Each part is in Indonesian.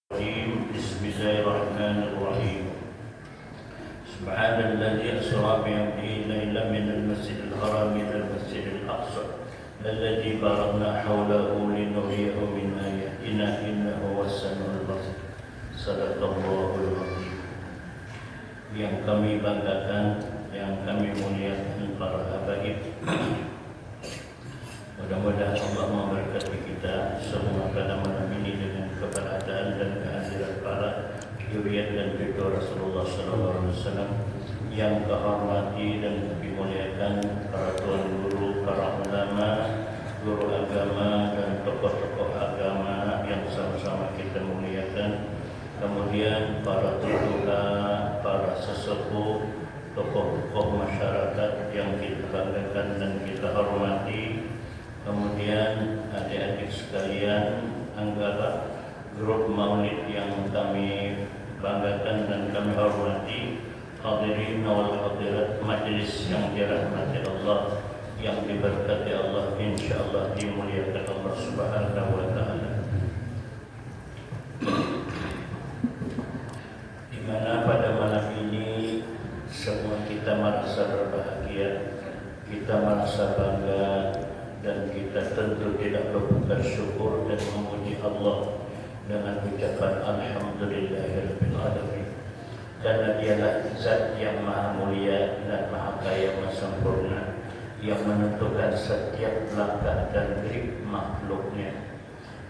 بسم الله الرحمن الرحيم. سبحان الذي أسرى بعبده ليلا من المسجد الحرام إلى المسجد الأقصى الذي باركنا حوله لنريه من آياتنا إنه هو السميع البصير. Sadaqallahul Azim. Yang kami banggakan, yang kami muliakan para habaib, mudah-mudahan Allah memberkati kita semua pada malam ini dengan keberadaan dan kehadiran para zuriat dan cucu Rasulullah SAW yang kehormati dan dimuliakan para tuan guru, para ulama, guru agama dan tokoh-tokoh agama yang sama-sama kita muliakan. Kemudian para tutuka, para sesepuh, tokoh-tokoh masyarakat yang kita banggakan dan kita hormati. Kemudian adik-adik sekalian, anggota grup maulid yang kami banggakan dan kami hormati, hadirin wal hadirat majlis yang dirahmati Allah, yang diberkati Allah, insyaallah dimuliakan Allah Subhanahu wa taala. Di mana pada malam ini semua kita merasa berbahagia, kita merasa bangga, dan kita tentu tidak lupa bersyukur dan memuji Allah dengan ucapan Alhamdulillahirabbil alamin. Karena dialah zat yang maha mulia dan maha kaya maha sempurna, yang menentukan setiap langkah dan gerak makhluknya.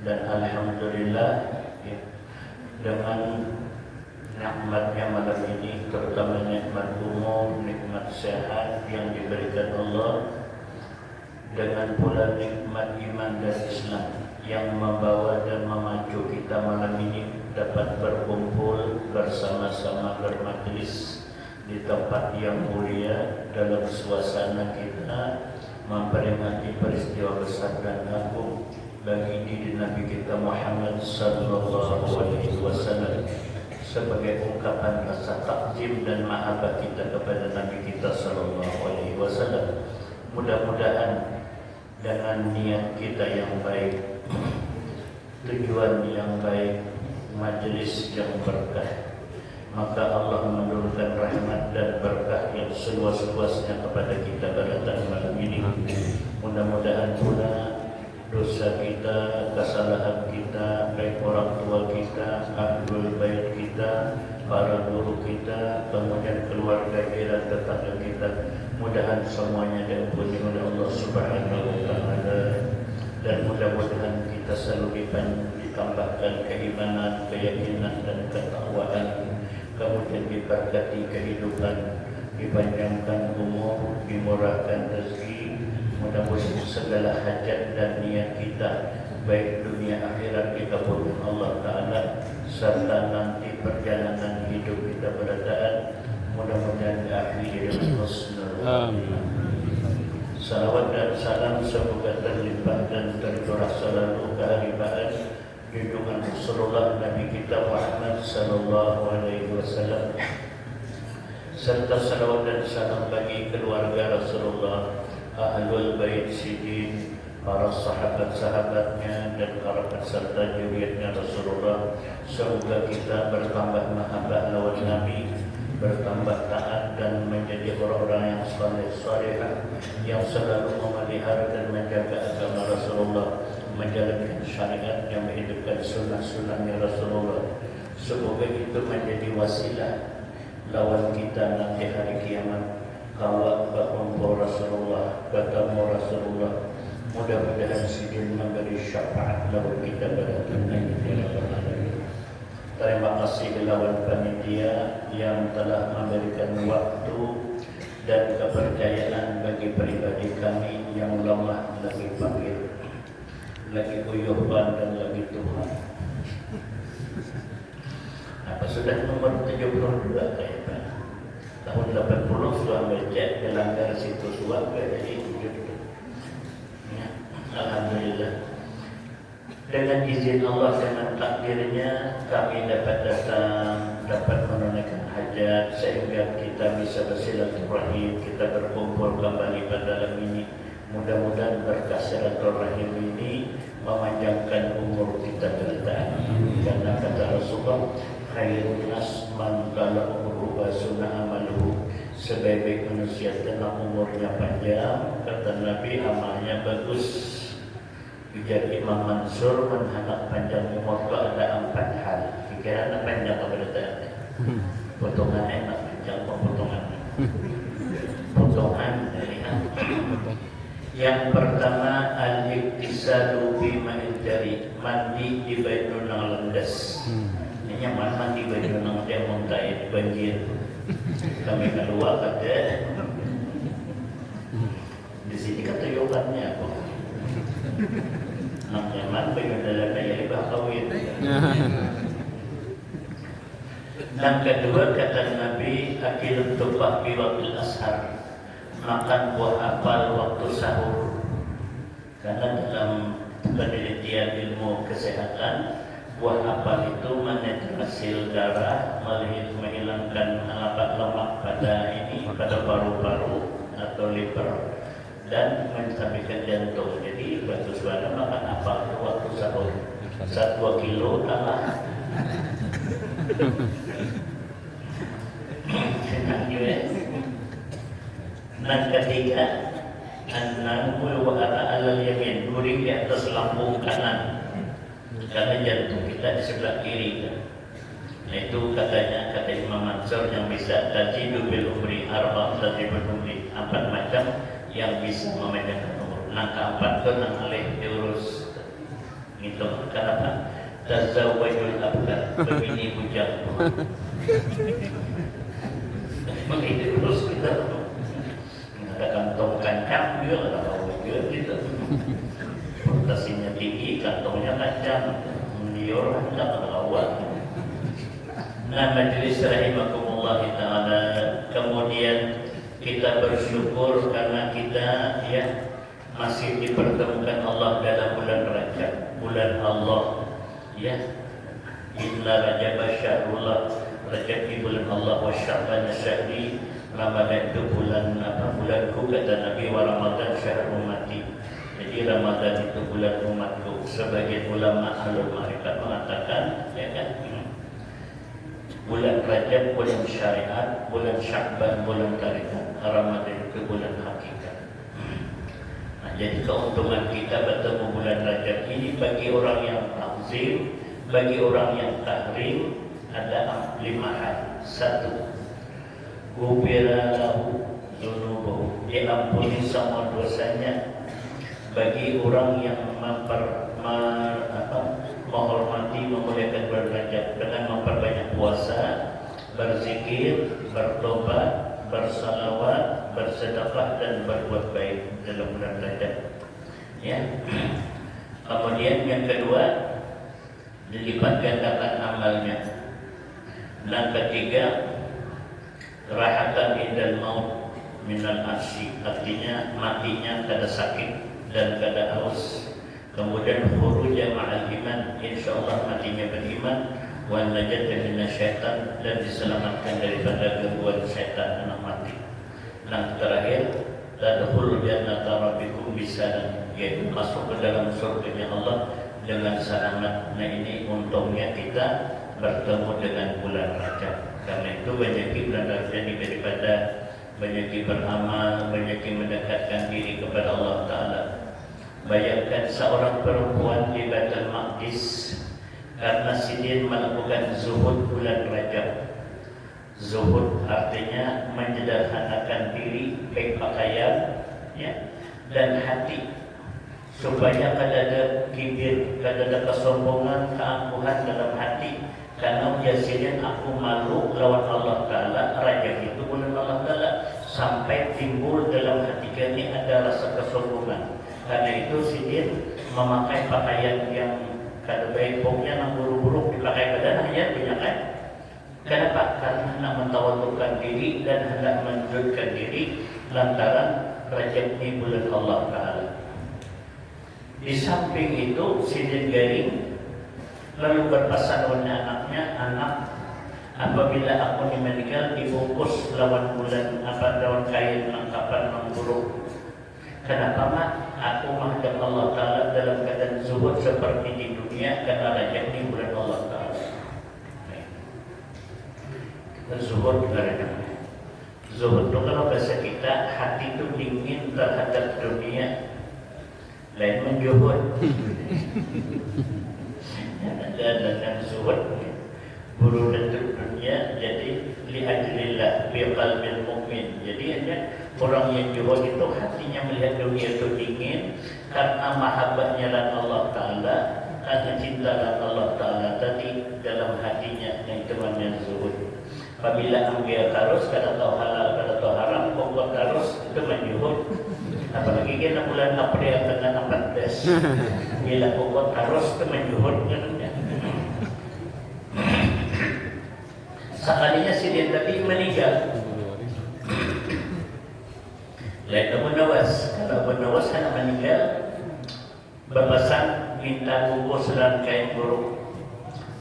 Dan alhamdulillah ya, dengan nikmatnya malam ini, terutama nikmat umum, nikmat sehat yang diberikan Allah, dengan pula nikmat iman dan Islam yang membawa dan memacu kita malam ini dapat berkumpul bersama-sama bermajlis di tempat yang mulia dalam suasana kita memperingati peristiwa besar dan agung bagi diri Nabi kita Muhammad sallallahu alaihi wasallam, sebagai ungkapan rasa takzim dan mahabbah kita kepada Nabi kita sallallahu alaihi wasallam. Mudah-mudahan dengan niat kita yang baik, tujuan yang baik, majlis yang berkah, maka Allah menurunkan rahmat dan berkah yang seluas-luasnya kepada kita pada malam ini. Mudah-mudahan pula dosa kita, kesalahan kita, baik orang tua kita, ahlul bait kita, para guru kita, kemudian keluarga kita, tetangga kita, mudahan semuanya diampuni oleh Allah Subhanahu wa taala, dan mudah-mudahan kita selalu ditambahkan keimanan, keyakinan dan ketakwaan, kemudian diberkati kehidupan, dipanjangkan umur, dimurahkan rezeki. Mudah-mudahan segala hajat dan niat kita, baik dunia akhirat kita pun Allah Ta'ala, serta nanti perjalanan hidup kita berdaan, mudah-mudahan diakhiri dengan husnul khatimah. Salawat dan salam semoga terlimpah dan tercurah selalu keharibaan junjungan Rasulullah Nabi kita Muhammad sallallahu alaihi wasallam, serta salawat dan salam bagi keluarga Rasulullah, ahlul bait sidin, para sahabat-sahabatnya dan kerabat serta zuriatnya Rasulullah. Semoga kita bertambah mahabbah lawan Nabi, bertambah taat dan menjadi orang-orang yang saleh-salehah, yang selalu memelihara dan menjaga agama Rasulullah, menjalankan syariat yang menghidupkan sunnah-sunnahnya Rasulullah. Semoga itu menjadi wasilah lawan kita nanti hari kiamat, kalau berkumpul Rasulullah, ketemu Rasulullah. Mudah-mudahan sidin memberi syafaat lawan kita pada hari. Terima kasih lawan panitia yang telah memberikan waktu dan kepercayaan bagi pribadi kami yang lemah lagi panggil, lagi uyuhan dan lagi Tuhan. Apa sudah nomor 72 kayaknya? Tahun 80 suami cek melanggar situs web jadi ya, alhamdulillah. Dengan izin Allah, dengan takdirnya kami dapat datang, dapat menunaikan hajat, sehingga kita bisa bersilaturahim, kita berkumpul kembali pada malam ini. Mudah-mudahan berkah silaturahim ini memanjangkan umur kita ke depan. Karena kata Rasul Rasulullah, khairun nas man qala umruhu wa sunna amaluhu. Sebaik-baik manusia tenang umurnya panjang, kata Nabi amalnya bagus. Ujar Imam Mansur, menhanak panjang umur itu ada 4 hal. Pikiran panjang kepada tadi. Potongan enak panjang, potongan. Potongan dari yang pertama al-iktisadu bima'il jari, mandi di baitul nang lendes. Ini nyaman mandi baitul nang dia muntai banjir. Kami keluar kata di sini kata yogannya apa? Nang nyaman baitul dalam daya bahawin. Yang kedua kata Nabi akil tubah bi waqtil ashar, makan buah apel waktu sahur. Karena dalam penelitian ilmu kesehatan, buah apel itu menetrasi darah, menghilangkan lemak pada paru-paru atau liver, dan menstabilkan jantung. Jadi bagus banget makan apel itu waktu sahur. 1-2 kilo tambah. Senang juga. Dan ketiga, an-namu wa alal yamin, duduk di atas lambung kanan. Karena jantung kita di sebelah kiri kan. Nah itu katanya, kata Imam Mansur yang bisa tajidu bil umri arba' tajidu umri, 4 macam yang bisa memanjangkan umur. Nang keempat itu nang alih diurus. Gitu. Kenapa? Tazawwajul abkar, begini bujang. Begitu terus kita ada kantong kancang juga, ada bau juga gitu. Portasinya tinggi, kantongnya kancang, liur kancang, ada lawan. Nah, majelis rahimakumullah ta'ala, kemudian kita bersyukur karena kita masih dipertemukan Allah dalam bulan Rajab, bulan Allah. Ya, Inna Rajab syahrullah, Rajab di bulan Allah, wa Sya'ban syahri, Ramadan itu bulanku, kata Nabi, wa Ramadan syahr ummati. Jadi Ramadan itu bulan umatku. Sebagian ulama ahlul ma'rifat mengatakan, ya kan, bulan Rajab bulan syariat, bulan Sya'ban bulan tarikat, Ramadan itu bulan hakikat. Nah, jadi keuntungan kita bertemu bulan Rajab ini bagi orang yang takzim, bagi orang yang tahrim, ada 5 hal. 1, ghufira lahu dzunubuhu, diampuni semua dosanya. Bagi orang yang menghormati, memuliakan bulan Rajab dengan memperbanyak puasa, berzikir, bertobat, bersalawat, bersedekah dan berbuat baik dalam bulan Rajab. Ya. Kemudian yang kedua, dilipat gandakan amalnya. Dan ketiga, rahatan indal maut minal arsy, artinya matinya kada sakit dan kada haus. Kemudian khuruja ma'al iman, insyaallah matinya beriman, wa najat minasyaitan, dan diselamatkan daripada gangguan syaitan anak mati. Dan terakhir, tadkhulul jannata rabbikum bisalam, yaitu masuk ke dalam surganya Allah dengan selamat. Nah ini untungnya kita bertemu dengan bulan Rajab. Karena itu banyak bulan Rajab ini daripada banyak beramal, banyak mendekatkan diri kepada Allah Ta'ala. Bayangkan seorang perempuan di Baitul Maqdis karena sidin melakukan zuhud bulan Rajab. Zuhud artinya menyederhanakan diri, baik pakaian dan hati, supaya kada ada kibir, kada ada kesombongan, keangkuhan dalam hati. Karena biasanya aku malu lawan Allah Ta'ala. Rajab itu bulan Allah Ta'ala, sampai timbul dalam hati kami ada rasa kesombongan. Karena itu sidin memakai pakaian yang kada baik, pokoknya nang buruk-buruk dipakai pada ayat punya kan. Kenapa? Karena hendak mentawadhukan diri dan hendak menundukkan diri lantaran Rajab ini bulan Allah Ta'ala. Di samping itu sidin garing lalu berpesan oleh anaknya, anak, apabila aku meninggal dibungkus lawan bulan lawan kain lengkapan mengburuk. Kenapa mak? Aku menghadap Allah Ta'ala dalam keadaan zuhud seperti di dunia, karena Rajab ini bulan Allah Ta'ala. Zuhud namanya. Zuhud itu kalau bahasa kita hati itu dingin terhadap dunia, lain menjuhud. Dan zuhud buru untuk dunia, jadi li'ajlillah biqalbil mu'min. Jadi hanya orang yang zuhud itu hatinya melihat dunia itu dingin karena mahabbahnya dan Allah Ta'ala, karena cinta dan Allah Ta'ala tadi dalam hatinya, yang itu namanya zuhud. Apabila ambil tarus, kada tahu halal, kada tahu haram, pokok tarus itu menjuhud. Apalagi kita bulan April tanggal 14, bila pokok tarus itu menjuhud kan. Sekalinya si dia tadi meninggal, lain Abu Nawas. Kalau Abu Nawas kan meninggal, berpesan minta bungkus dan kain buruk.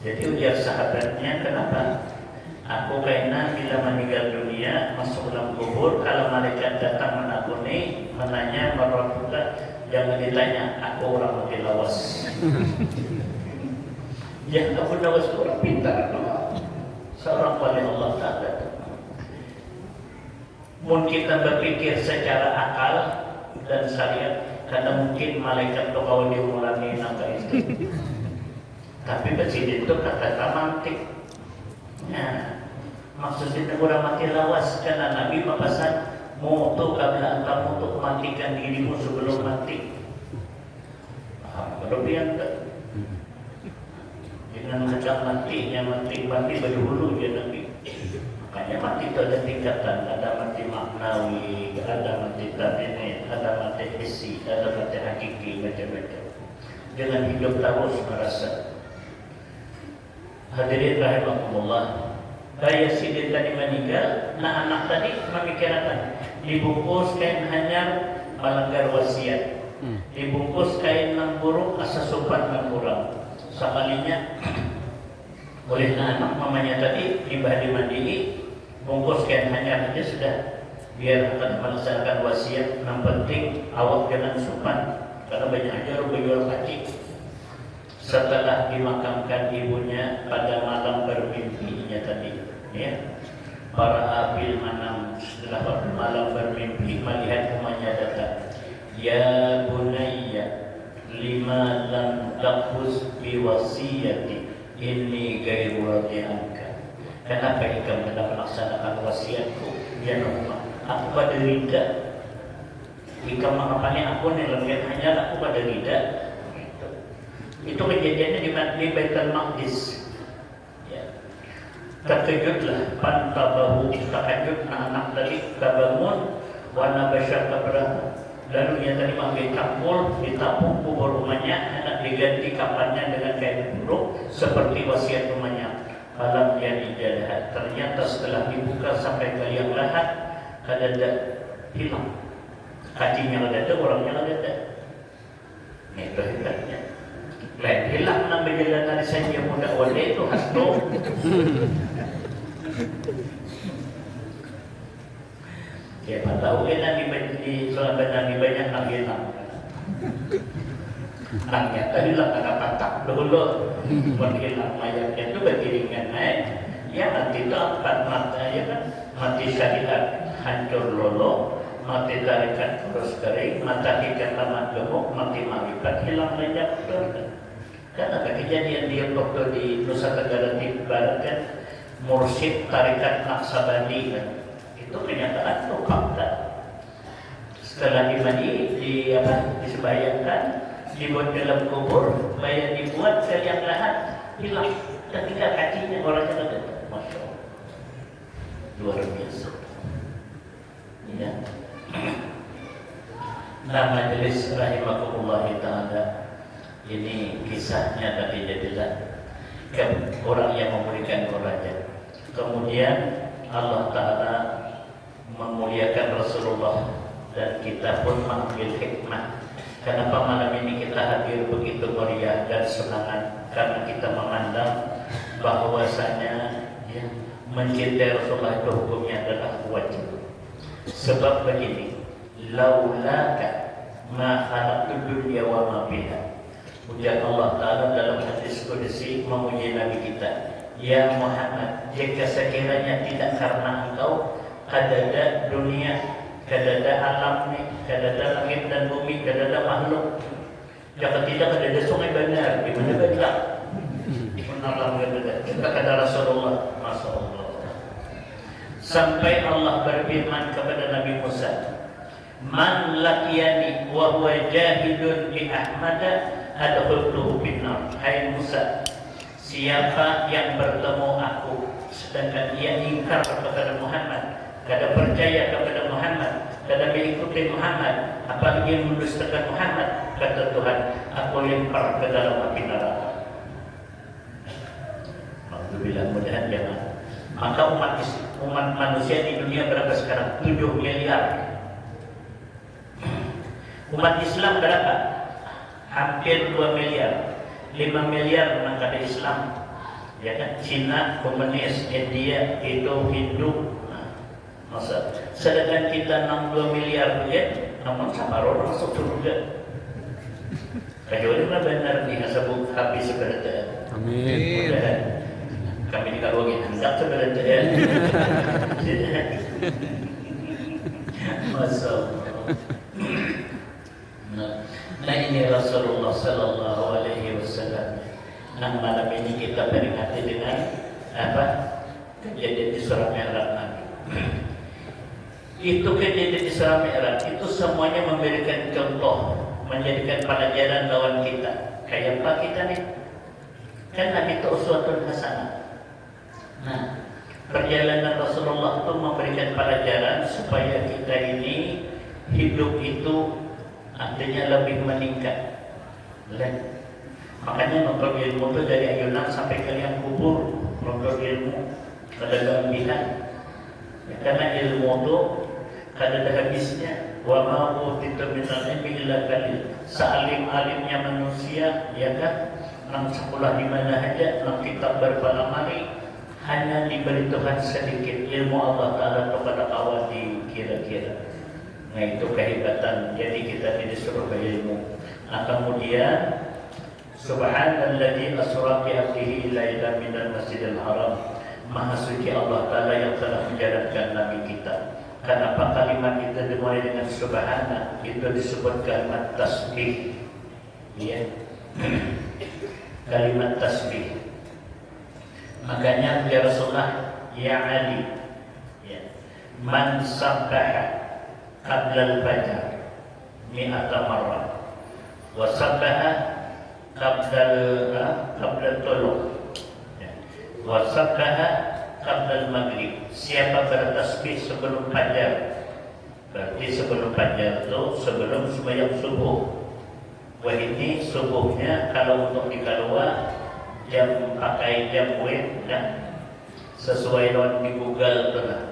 Jadi ujar sahabatnya, kenapa? Aku kena bila meninggal dunia masuk dalam kubur, kalau malaikat datang menakuni, menanya, merabbuka, jangan ditanya, aku orang mati lawas. Ya, Abu Nawas orang pintar, seorang wali Allah Ta'ala. Mungkin kita berpikir secara akal dan syariat, karena mungkin malaikat itu kalau diulangi naga itu. Tapi presiden itu kata mantik. Nah, maksudnya orang mati lawas karena Nabi memesan mutu kabla kamu untuk matikan dirimu sebelum mati. Berlebihan tak? Dengan macam matinya mati berdahulu ya Nabi. Makanya mati itu ada tingkatan, ada mati maknawi, ada mati tabi'in, ada mati hissi, ada mati hakiki, macam-macam. Jangan hidup terus merasa. Hadirin rahimakumullah. Gaya sidin tadi meninggal, nah anak tadi memikirkan dibungkus kain hanyar melanggar wasiat, dibungkus kain nang buruk asa sopan nang kurang. Sekalinya oleh anak mamanya tadi dibadi bungkus kain hanyar aja sudah, biar akan melaksanakan wasiat. Yang penting awak jangan sopan, karena banyak aja berjual kaki. Setelah dimakamkan ibunya pada malam bermimpinya tadi, ya, para abil manam setelah malam bermimpi melihat rumahnya datang. Ya bunayya lima lam taqus bi wasiyati inni ghairu radhi'anka. Kenapa engkau tidak melaksanakan wasiatku? Ya Allah, aku pada rida. Engkau mengapanya aku nih lebih hanya aku pada rida. Itu kejadiannya di Baitul Maqdis. Ya. Terkejutlah, pantabahu, terkejut anak tadi terbangun, warna besar keberapa. Lalu ia tadi mengambil kampul, ditapung kubur rumahnya, anak diganti kapannya dengan kain buruk seperti wasiat rumahnya. Malam dia dijadah. Ternyata setelah dibuka sampai ke liang lahat, kadang hilang. Hatinya ada, orangnya ada. Itu hebatnya. Lain hilang nak berjalan dari saja muda wali itu hantu. Siapa tahu kan di selama Nabi banyak nak hilang. Nangnya tadi lah kena patah dulu. Berhilang mayatnya itu berkiringan naik. Ya nanti itu empat mata ya kan. Mati syariat hancur lolo, mati tarikat terus kering, mata ikan lama gemuk, mati marifat hilang lejak surga. Kan ada kejadian dia waktu di Nusa Tenggara Barat kan, mursyid tarikat Naqsabandi kan, itu kenyataan itu fakta. Setelah disembayangkan, dibuat dalam kubur, bayar dibuat ke liang lahat, hilang. Ketika kakinya orangnya ada, masya Allah, luar biasa. Ya. Nah majelis rahimahullah ta'ala, ini kisahnya tadi jadilah orang yang memuliakan raja. Kemudian Allah Ta'ala memuliakan Rasulullah, dan kita pun mengambil hikmah. Kenapa malam ini kita hadir begitu meriah dan semangat? Karena kita memandang bahwasanya ya, mencintai Rasulullah itu hukumnya adalah wajib. Sebab begini, laulaka ma khalaqtud dunya wa ma fiha. Ujar Allah Ta'ala dalam hadis qudsi memuji Nabi kita, Ya Muhammad, jika sekiranya tidak karena engkau, kadada dunia, kadada alam ni, kadada langit dan bumi, kadada makhluk. Jika tidak kadada sungai benar, di mana benar? Di mana alam benar? Kita kata Rasulullah, Masya Allah. Sampai Allah berfirman kepada Nabi Musa, Man laqiyani wa huwa jahidun bi Ahmada adkhultuhu finnar. Hai Musa, siapa yang bertemu aku sedangkan ia ingkar kepada Muhammad, kada percaya kepada Muhammad, kada mengikuti Muhammad, apalagi mendustakan Muhammad, kata Tuhan, aku lempar ke dalam api neraka. Alhamdulillah, mudah-mudahan jangan. Maka umat manusia di dunia berapa sekarang? 7 miliar. Umat Islam berapa? Hampir 2 miliar. 5 miliar memang ada Islam. Ya kan? Cina, komunis, India, itu Hindu. Masa sedangkan kita 62 miliar ya, namun sama orang masuk surga. Kecuali benar nih asal habis sebenarnya. Amin. Kami di kalungin hendak sebenarnya. Masa. Nah ini Rasulullah Sallallahu Alaihi Wasallam. Nah malam ini kita peringati dengan apa? Kejadian di Surah Mi'raj Nabi. Itu kejadian di Surah Mi'raj itu semuanya memberikan contoh, menjadikan pelajaran lawan kita. Kayak apa kita nih? Kan Nabi itu uswatun hasanah. Nah, perjalanan Rasulullah itu memberikan pelajaran supaya kita ini hidup itu artinya lebih meningkat. Makanya nuntut ilmu itu dari ayunan sampai ke liang kubur. Nuntut ilmu ada keambihan. Ya, karena ilmu itu kada ada habisnya. Wa ma utitu minal ilmi illa qalil. Sealim-alimnya manusia, ya kan? Nang sekolah di mana aja, nang kitab berbalamari, hanya diberi Tuhan sedikit ilmu Allah Ta'ala kepada kawan di kira-kira. Nah itu kehebatan. Jadi kita disuruh berilmu. Nah kemudian Subhanalladzi asra bi 'abdihi ila minal masjidil haram. Maha suci Allah Ta'ala yang telah menjalankan Nabi kita. Kenapa kalimat itu dimulai dengan Subhana? Itu disebut kalimat tasbih. Ya. Kalimat tasbih. Makanya ya Rasulullah, ya Ali, ya, man sabbaha qabla al-fajr mi'ata marrah wa sabbaha qabla al-tuluq wa sabbaha qabla al-maghrib. Siapa bertasbih sebelum fajar, berarti sebelum fajar itu sebelum sembahyang subuh. Wah ini subuhnya kalau untuk di Kalua jam pakai jam web dan sesuai dengan di Google itu lah.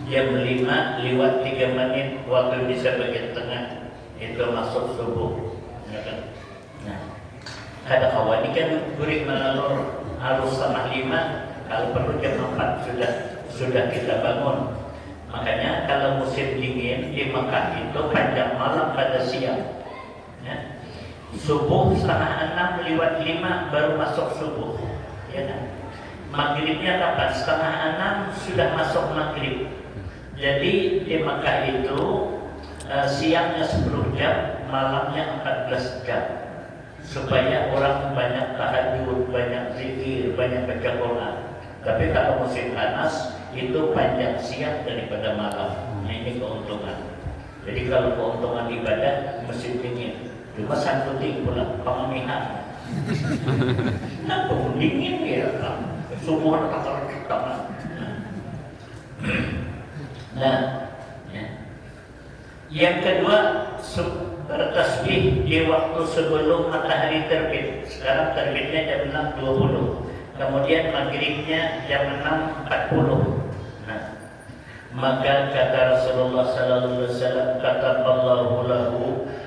Jam 5 lewat 3 menit waktu bisa bagian tengah itu masuk subuh. Ya kan? Nah, ada kawan ini kan gurik melalur harus 4:30, kalau perlu jam 4 sudah kita bangun. Makanya kalau musim dingin di Mekah itu panjang malam pada siang. Ya. Subuh 5:30 lewat 5 baru masuk subuh. Ya kan? Maghribnya kapan? 5:30 sudah masuk maghrib. Jadi di Mekah itu siangnya 10 jam, malamnya 14 jam. Supaya orang banyak tahajud, banyak zikir, banyak baca Quran. Tapi kalau musim panas itu panjang siang daripada malam. Nah, ini keuntungan. Jadi kalau keuntungan ibadah musim dingin, cuma santuting pula pemamihan. Nah, dingin ya, subuh takar kita. Nah, ya. Yang kedua bertasbih di waktu sebelum matahari terbit. Sekarang terbitnya jam 6.20. Kemudian maghribnya jam 6.40. Nah, maka kata Rasulullah Sallallahu Alaihi Wasallam, kata Allahu lahu,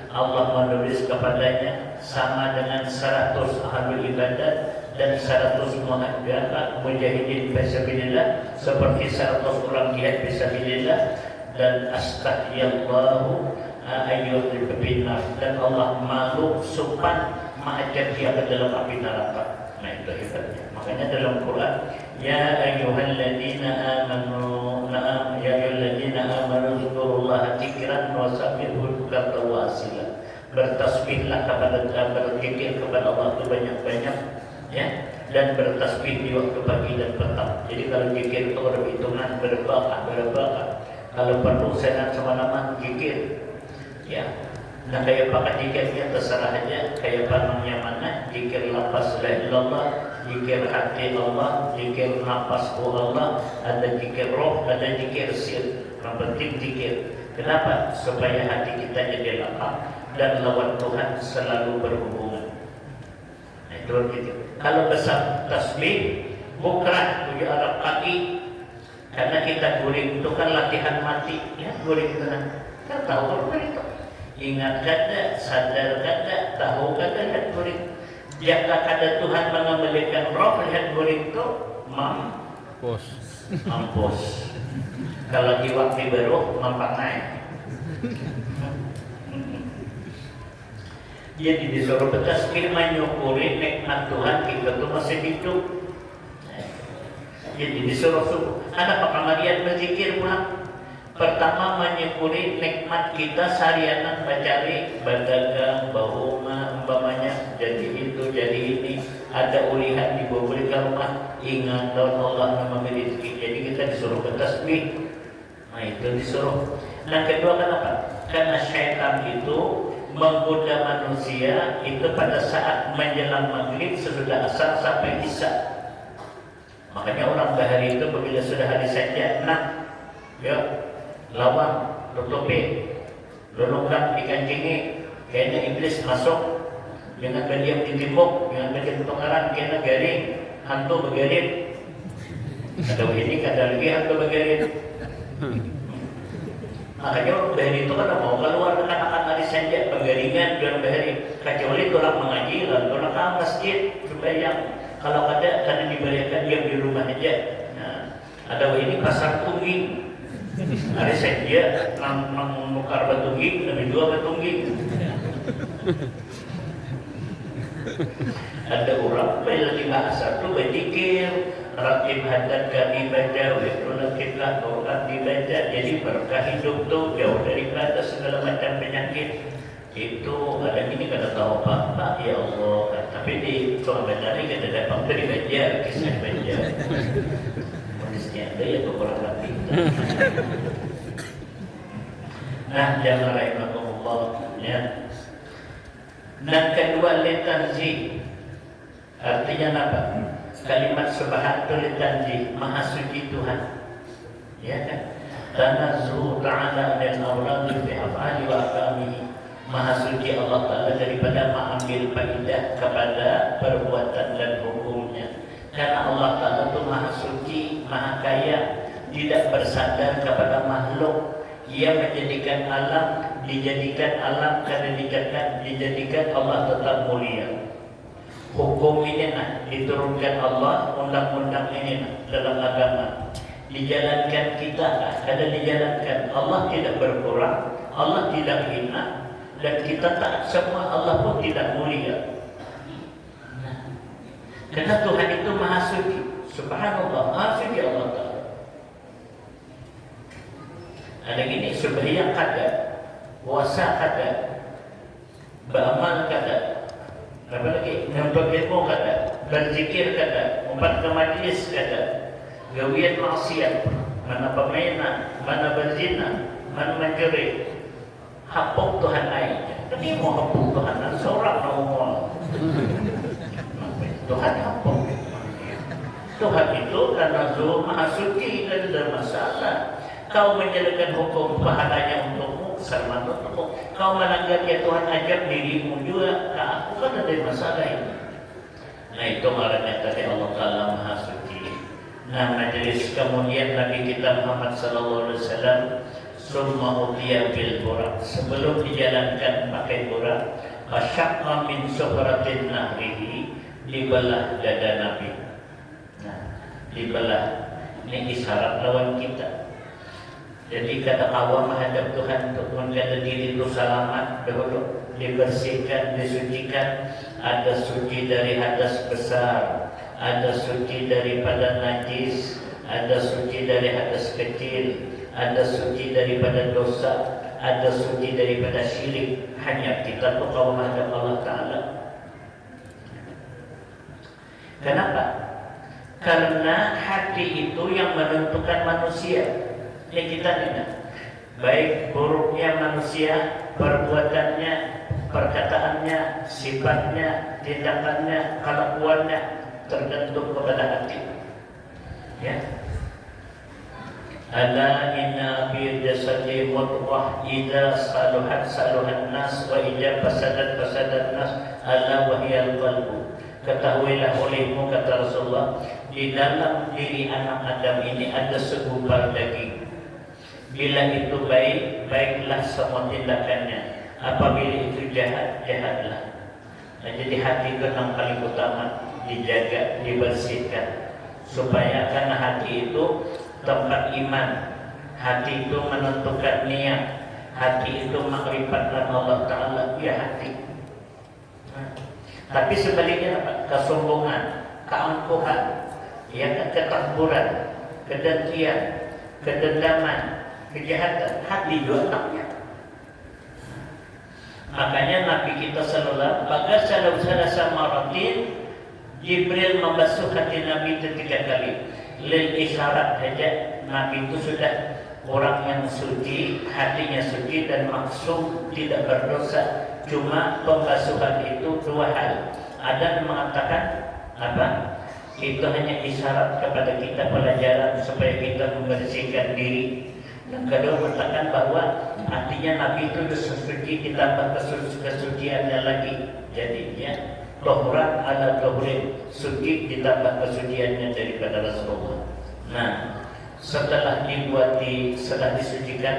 Allah menulis kepadanya sama dengan 100 ahli ibadat dan 100 mujahidin fisabilillah, seperti 100 orang jihad fisabilillah, dan astagfirullahu ayyuhul binar, dan Allah malu supan mengajak dia ke dalam api neraka. Nah itu hebatnya. Makanya dalam Quran, ya ayyuhalladzina amanu, ya ayyuhalladzina amanu dzkurullaha dzikran wa sabbihu bukratan wa asila. Bertasbihlah berzikir kepada Allah itu banyak-banyak, ya, dan bertasbih di waktu pagi dan petang. Jadi kalau zikir itu berhitungan berbakah. Kalau perlu senang semalaman zikir, ya. Nah kayak pakai zikirnya terserah aja, kayak panangnya mana, zikir lafaz la ilallah, zikir hati Allah, zikir nafas Allah, ada zikir roh, ada zikir sir. Yang penting zikir. Kenapa? Supaya hati kita jadi lapang dan lawan Tuhan selalu berhubungan. Nah itu begitu. Kalau besar tasbih, bukrah 7 Arab kaki, karena kita guring itu kan latihan mati, ya guring tenang. Kita tahu apa itu. Ingat kada, sadar kada, tahu kada, lihat guring. Jika kada Tuhan mengembalikan roh, lihat guring itu mampus. Kalau jiwa baru mampangai. Jadi disuruh bertasbih menyukuri nikmat Tuhan kita itu masih hidup. Jadi disuruh ada pekamarian berzikir pulang. Pertama menyukuri nikmat kita seharian mencari berdagang, bahuma umpamanya jadi itu jadi ini, ada ulihan dibawa ke rumah, ingat daun Allah nama rezeki. Jadi kita disuruh bertasbih. Nah itu disuruh. Nah kedua kenapa? Karena syaitan itu menggoda manusia itu pada saat menjelang maghrib sesudah asar sampai isya. Makanya orang bahari itu bila sudah hari saja, nah, ya. Lawang, tutupi, lulungkan dikancingi, kayaknya iblis masuk, jangan berdiam di timbuk, jangan berdiam tongkaran, kayaknya garing, hantu bergarit. Ada ini, ada lagi hantu bergarit. Makanya orang bahari itu kan mau keluar akan hari saja penggaringan dan bahari, kecuali orang mengaji, lalu orang ke masjid, supaya yang kalau ada karena diberikan diam di rumah aja. Nah, ada ini pasar tungging. Hari saja mengukar batungging, lebih 2 batungging. Ada orang lagi bahasa tu berzikir, rakib hadat kami baca, wikruna kiblah orang dibaca, jadi berkah hidup tu jauh daripada segala macam penyakit. Itu ada ini kada tahu apa, ya Allah. Tapi di soal baca ni kada dapat baca, kisah baca. Ada ya kurang lebih. Nah, jangan rahimahullah ya. Dan kedua litanzi, artinya apa? Kalimat subhanahu litanzi, maha suci Tuhan. Ya kan? Tanazzuhu ta'ala dan awradi fi af'ali wa ahkamihi. Maha suci Allah Ta'ala daripada mengambil faidah kepada perbuatan dan hukumnya. Karena Allah Ta'ala itu maha suci, maha kaya, tidak bersandar kepada makhluk. Ia menjadikan alam, karena dijadikan Allah tetap mulia. Hukum ini diturunkan Allah, undang-undang ini dalam agama. Dijalankan kita, kada dijalankan. Allah tidak berkurang, Allah tidak hina, dan kita taat semua, Allah pun tidak mulia. Karena Tuhan itu maha suci. Subhanallah, maha suci Allah Ta'ala. Ada gini, sembahyang kada, puasa kada, beramal kada, apa lagi, nuntut ilmu kada, berzikir kada, umpat ke majlis kada, gawian maksiat, mana permainan, mana berzina, mana mencuri, hapuk Tuhan lain. Tapi mau hapuk Tuhan, seorang ngomong. Tuhan hapuk. Tuhan itu karena Zuh maha suci dan tidak masalah. Kau menjalankan hukum pahalanya untukmu, sama untukmu. Kau melanggar ya Tuhan ajak dirimu juga. Nah, aku kan ada masalah ini. Nah itu maknanya tadi Allah Ta'ala maha suci. Nah majelis kemudian Nabi kita Muhammad Sallallahu Alaihi Wasallam summa utiya bil burak. Sebelum dijalankan pakai burak, fasyaqqa min sufratin nahrihi, dibelah dada Nabi. Nah dibelah. Ini isyarat lawan kita. Jadi kata awam menghadap Tuhan untuk menjaga diri itu selamat dahulu, dibersihkan, disucikan. Ada suci dari hadas besar, ada suci daripada najis, ada suci dari hadas kecil, ada suci daripada dosa, ada suci daripada syirik. Hanya kita tuh kalau menghadap Allah Ta'ala. Kenapa? Karena hati itu yang menentukan manusia. Ya kita tidak. Baik buruknya manusia, perbuatannya, perkataannya, sifatnya, tindakannya, kelakuannya tergantung kepada hati. Ya. Ala inna fi jasadi mudghah idza saluhat saluhan nas wa idza fasadat fasadat nas ala wa hiyal qalbu. Ketahuilah olehmu, kata Rasulullah, di dalam diri anak Adam ini ada segumpal daging. Bila itu baik, baiklah semua tindakannya. Apabila itu jahat, jahatlah. Nah, jadi hati itu yang paling utama dijaga, dibersihkan, supaya karena hati itu tempat iman, hati itu menentukan niat, hati itu makrifat dan Allah Ta'ala, ya hati. Tapi sebaliknya apa? Kesombongan, keangkuhan, ya, ketakburan, kedengkian, kedendaman, kejahatan, hati juga otaknya. Makanya Nabi kita sallallahu alaihi wasallam maratin, Jibril membasuh hati Nabi itu 3 kali. Lil isyarat saja Nabi itu sudah orang yang suci, hatinya suci dan maksum, tidak berdosa. Cuma pembasuhan itu 2 hal. Ada yang mengatakan apa? Itu hanya isyarat kepada kita, pelajaran supaya kita membersihkan diri. Yang kedua mengatakan bahwa artinya Nabi itu suci ditambah kesuciannya lagi. Jadinya tohuran ala tohurin, suci ditambah kesuciannya daripada Rasulullah. Nah, setelah setelah disucikan,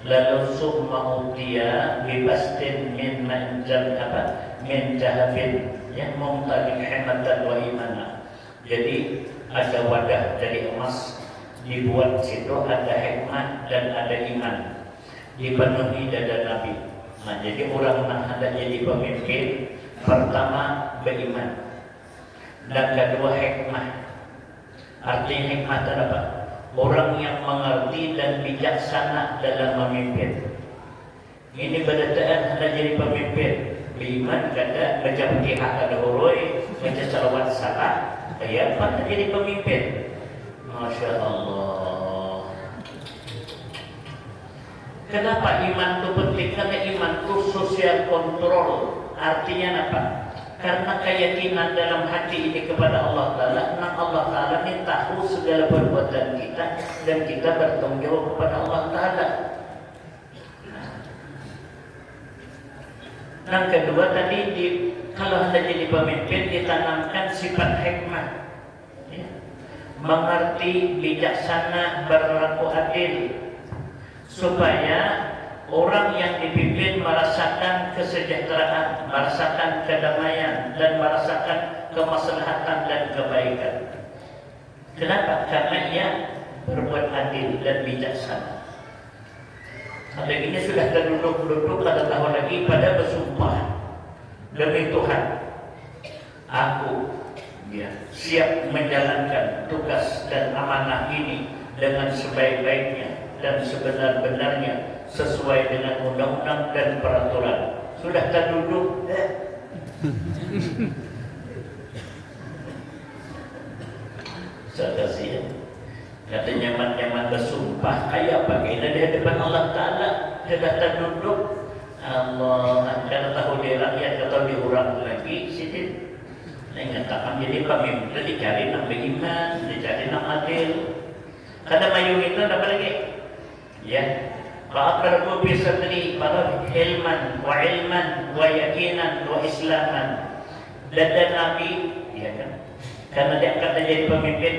lalu summa utiya bibastin min manjal min jahabin yang mumtali himatan wa imana. Jadi ada wadah dari emas, dibuat situ ada hikmah dan ada iman, dipenuhi dada Nabi. Nah, jadi orang yang hendak jadi pemimpin, pertama beriman, dan kedua hikmah. Artinya hikmah itu apa? Orang yang mengerti dan bijaksana dalam memimpin. Ini berdasarkan hendak jadi pemimpin, beriman, kada baca Fatihah, kada huruf, baca salawat salah, ya apa jadi pemimpin? Masya Allah. Kenapa iman itu penting? Karena iman itu sosial kontrol. Artinya apa? Karena keyakinan dalam hati ini kepada Allah Ta'ala, nah Allah Ta'ala ini tahu segala perbuatan kita dan kita bertanggung jawab kepada Allah Ta'ala. Yang kedua tadi, kalau hendak jadi pemimpin ditanamkan sifat hikmah, ya. Mengerti, bijaksana, berlaku adil, supaya orang yang dipimpin merasakan kesejahteraan, merasakan kedamaian, dan merasakan kemaslahatan dan kebaikan. Kenapa? Karena ia berbuat adil dan bijaksana. Ada ini sudah terduduk-duduk, kada tahu lagi pada bersumpah demi Tuhan, aku siap menjalankan tugas dan amanah ini dengan sebaik-baiknya dan sebenar-benarnya, sesuai dengan undang-undang dan peraturan. Sudah terduduk. Saya kasihan. Kata nyaman-nyaman bersumpah kayak bagaimana di hadapan Allah Ta'ala. Sudah terduduk. Allah karena tahu di rakyat atau diurang lagi situ. Saya ngatakan jadi pemimpin dicari nama iman, dicari nama adil. Kada mayu itu apa lagi? Ya. Fa'aqrabu bi sadri para ilman wa ilman wa yakinan wa islaman. Dada Nabi, ya kan? Karena diangkat jadi pemimpin,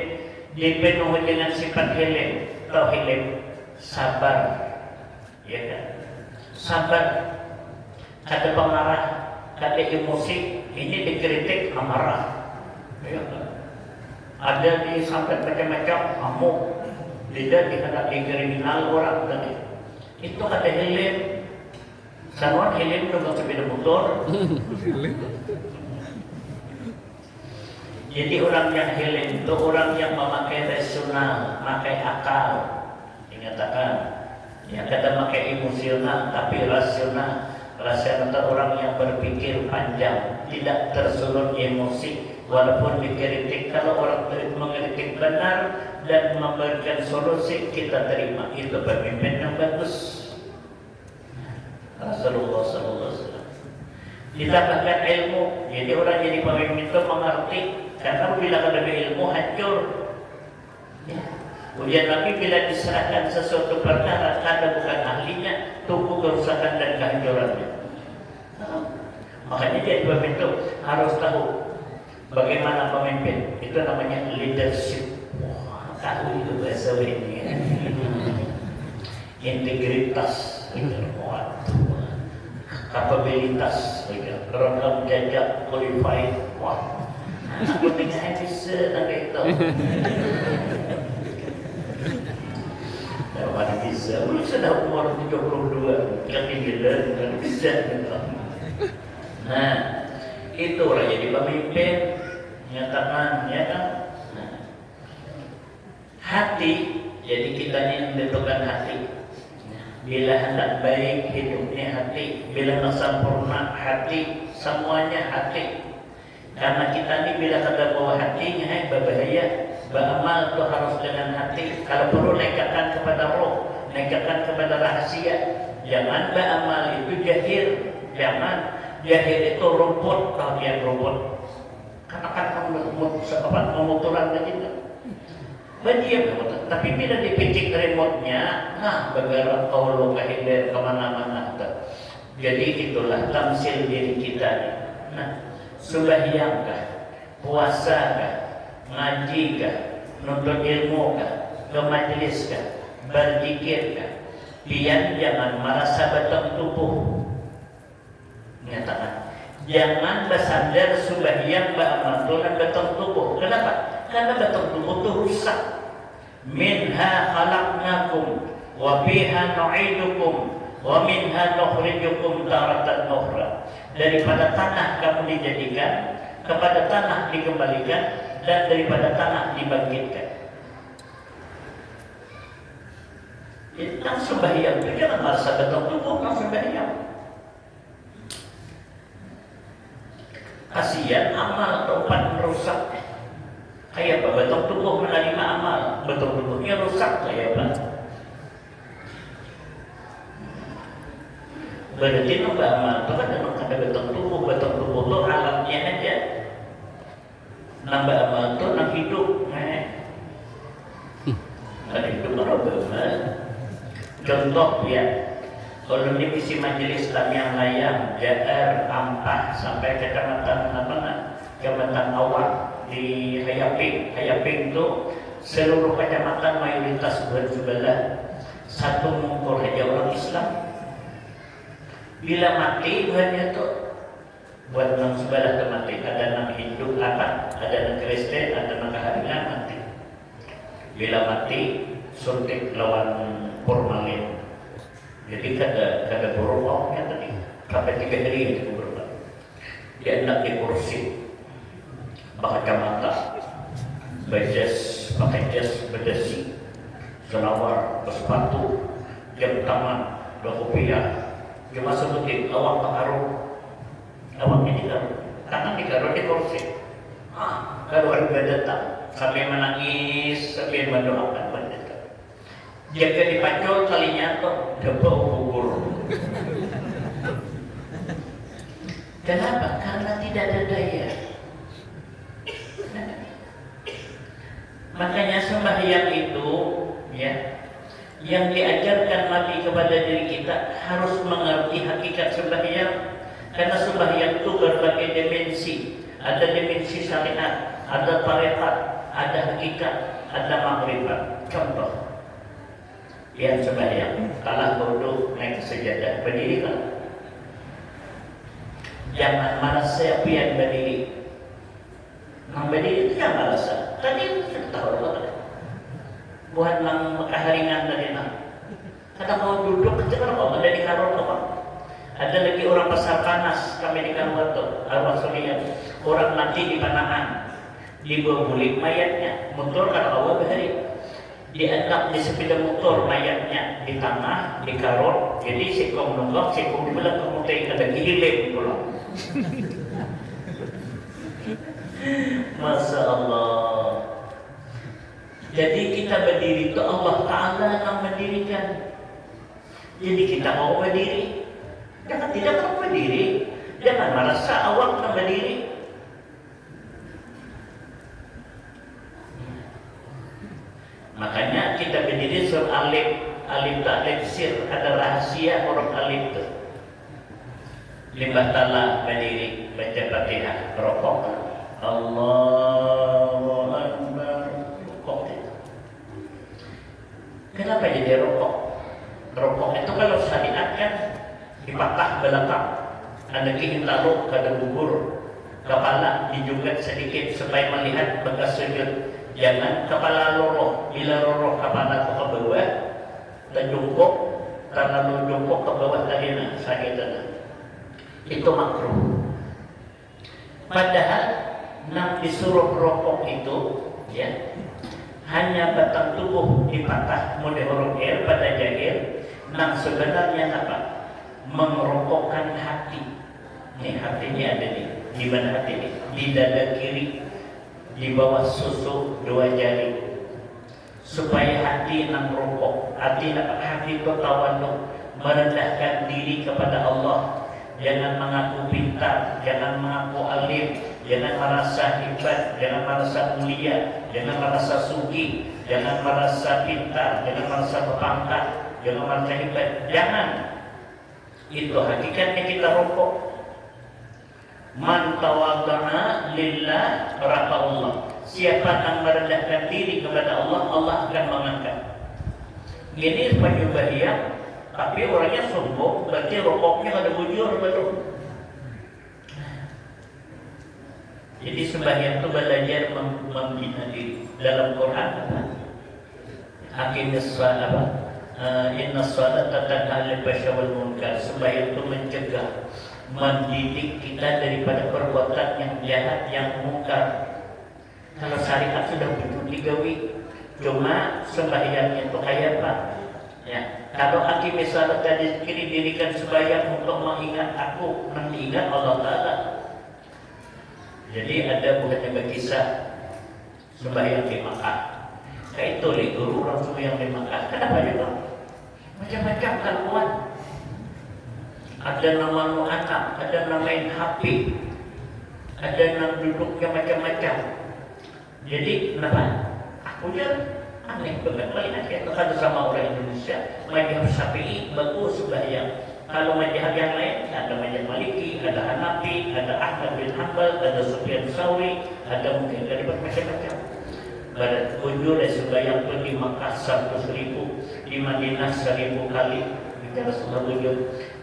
dipenuhi dengan sifat hilim, atau hilim, sabar, ya kan? Sabar, ada pemarah, ada emosi, ini dikritik amarah, ya kan? Ada disampaikan macam-macam, amuk, tidak dihadapi kriminal orang tadi. Itu kata hilim, Sanuan hilim nunggu sepeda motor. Jadi orang yang hilim itu orang yang memakai rasional, memakai akal. Dinyatakan, ya kata memakai emosional tapi rasional. Rasional itu orang yang berpikir panjang, tidak tersulut emosi. Walaupun dikritik, kalau orang mengkritik benar dan memberikan solusi, kita terima. Itu pemimpin yang bagus. Rasulullah SAW. Ditambahkan ilmu, jadi orang jadi pemimpin itu mengerti. Karena bila ada ilmu hancur. Ya. Kemudian Nabi bila diserahkan sesuatu perkara, karena bukan ahlinya, tunggu kerusakan dan kehancurannya. Makanya jadi pemimpin harus tahu bagaimana pemimpin. Itu namanya leadership. Wah, tahu itu bahasa ini. Integritas, kapabilitas, rekam jejak, qualified. Wah, sepertinya bisa nanti itu. Mana bisa? Sudah umur 32, yang gila, kan bisa gitu. Nah, itu orang jadi pemimpin, nyatakan, ya kan? Nah, hati, jadi kita ini menentukan hati. Bila hendak baik hidupnya hati, bila nak sempurna hati, semuanya hati. Karena kita ini bila ada bawa hatinya, berbahaya. Beramal itu harus dengan hati. Kalau perlu nekatkan kepada roh, nekatkan kepada rahasia. Jangan beramal itu jahil. Jangan jahil itu rumput, kalau dia rumput. Karena kan memuturan lagi. Berdiam, tapi bila dipicik remote-nya, nah bergerak Allah kehidupan kemana-mana. Jadi itulah tamsil diri kita. Nah, sembahyangkah, puasakah, ngajikah, nuntut ilmukah, ke majliskah, berzikirkah, pian jangan merasa batang tubuh. Nyatakan, jangan bersandar sembahyang beramal batang tubuh. Kenapa? Karena batang tubuh itu rusak. Minha khalaqnakum wa fiha nu'idukum wa minha nukhrijukum taratan ukhra. Daripada tanah kamu dijadikan, kepada tanah dikembalikan, dan daripada tanah dibangkitkan. Tentang sembahyang itu jangan merasa batang tubuh tentang sembahyang. Kasihan amal tempat merusak. Kayak apa? Batang tubuh menerima amal, batang tubuhnya rusak kayak apa? Berarti nambah amal itu kan memang ada batang tubuh itu alamnya aja. Nambah amal itu nak hidup, ada hidup orang beramal. Contoh ya, kalau di misi majelis Islam yang layang, JR, Ampah sampai kecamatan Kecamatan Awang di Hayaping. Hayaping itu seluruh kecamatan mayoritas sebelah satu mengkur aja orang Islam. Bila mati Tuhannya itu buat orang sebelah itu mati. Ada yang Hindu ada yang Kristen, ada yang Keharingan mati. Bila mati suntik lawan formalin. Jadi kada berubahnya tadi. Sampai 3 hari itu berubah. Dia hendak di kursi. Pakai kacamata, pakai jas berdasi, selawar, bersepatu, jam tangan, dua kopiah, dia masuk ke awak pengaruh, awaknya ditaruh, tangan ditaruh di kursi. Kalau warga datang sampai menangis, sampai mendoakan mendatang. Jaga dipacul kalinya tuh debau gugur. Kenapa? Karena tidak ada daya. Makanya sembahyang itu ya, yang diajarkan Nabi kepada diri kita harus mengerti hakikat sembahyang. Karena sembahyang itu berbagai dimensi. Ada dimensi syariat, ada tarekat, ada hakikat, ada makrifat. Contoh, yang sembahyang kalah duduk naik ke sejadah berdiri kan. Jangan merasa pian berdiri. Nang berdiri itu jangan merasa. Tadi kita tahu apa? Buat nang keharingan tadi nang. Kata mau duduk, kita kan mau ada di karun apa? Ada lagi orang pasar panas, kami di Kanwato, arwah Solian, orang mati di Panahan, dibawa bulik mayatnya, motor kan awal bahari, dianggap di sepeda motor mayatnya di tanah, di karot, jadi sikong nunggak, sikong dibilang kemudian ada giling pulang. Masya Allah. Jadi kita berdiri itu Allah Ta'ala yang mendirikan. Jadi kita mau berdiri, jangan tidak mau berdiri, jangan merasa awak nak berdiri. Makanya kita berdiri surah alif ta'lif sir, ada rahasia huruf alif itu. Limbah tala berdiri baca Fatihah, rokok. Allahu Akbar. Rokok itu. Kenapa jadi rokok? Rokok itu kalau syariat kan dipatah belakang, ada gigi taruh kada gugur, kepala dijugat sedikit supaya melihat bekas sujud. Jangan kepala loroh, bila loroh kepala ke bawah, dan jungkok, karena lu jungkok ke bawah tadi nak sakit itu makruh. Padahal nak disuruh rokok itu, ya, hanya batang tubuh dipatah mode huruf R pada jahil. Nah sebenarnya apa? Merokokkan hati. Nih hatinya ada nih. Di mana hati ini? Di dada kiri, di bawah susu 2 jari. Supaya hati nang rokok, hati itu tawaduk, merendahkan diri kepada Allah. Jangan mengaku pintar, jangan mengaku alim, jangan merasa hebat, jangan merasa mulia, jangan merasa sugi, jangan merasa pintar, jangan merasa berpangkat, jangan merasa hebat. Jangan. Itu hakikatnya kita rokok. Man tawadha'a lillah rafa'ullah. Siapa yang merendahkan diri kepada Allah, Allah akan mengangkat. Ini penyembahiyah, tapi orangnya sombong, berarti rokoknya ada bujur baru. Jadi sembahyang itu belajar membina diri. Dalam Quran apa? Aqimis shalah, innas salata tanha 'anil fahsya'i wal munkar. Sembahyang itu mencegah, mendidik kita daripada perbuatan yang jahat, yang mungkar. Kalau syariat sudah betul digawi, cuma sembahyangnya itu kayak apa? Ya, kalau aqimis shalah tadi didirikan sembahyang untuk mengingat aku, mengingat Allah Ta'ala. Jadi ada bukannya kisah sembahyang di Makkah. Kayak itu nih guru orang sembahyang di Makkah. Kenapa juga? Macam-macam kelakuan. Ada nama anak, ada namain HP, ada nama duduknya macam-macam. Jadi kenapa? Aku je aneh banget melihat kita ada sama orang Indonesia mazhab Syafi'i bagus sembahyang. Kalau mazhab yang lain ada mazhab Maliki, ada Hanafi, ada Ahmad bin Hanbal, ada Sufyan Tsauri, ada mungkin dari macam-macam. Pada ujur dan sembahyang itu di Makkah 100.000, di Madinah 1.000 kali. Kita Rasulullah ujur.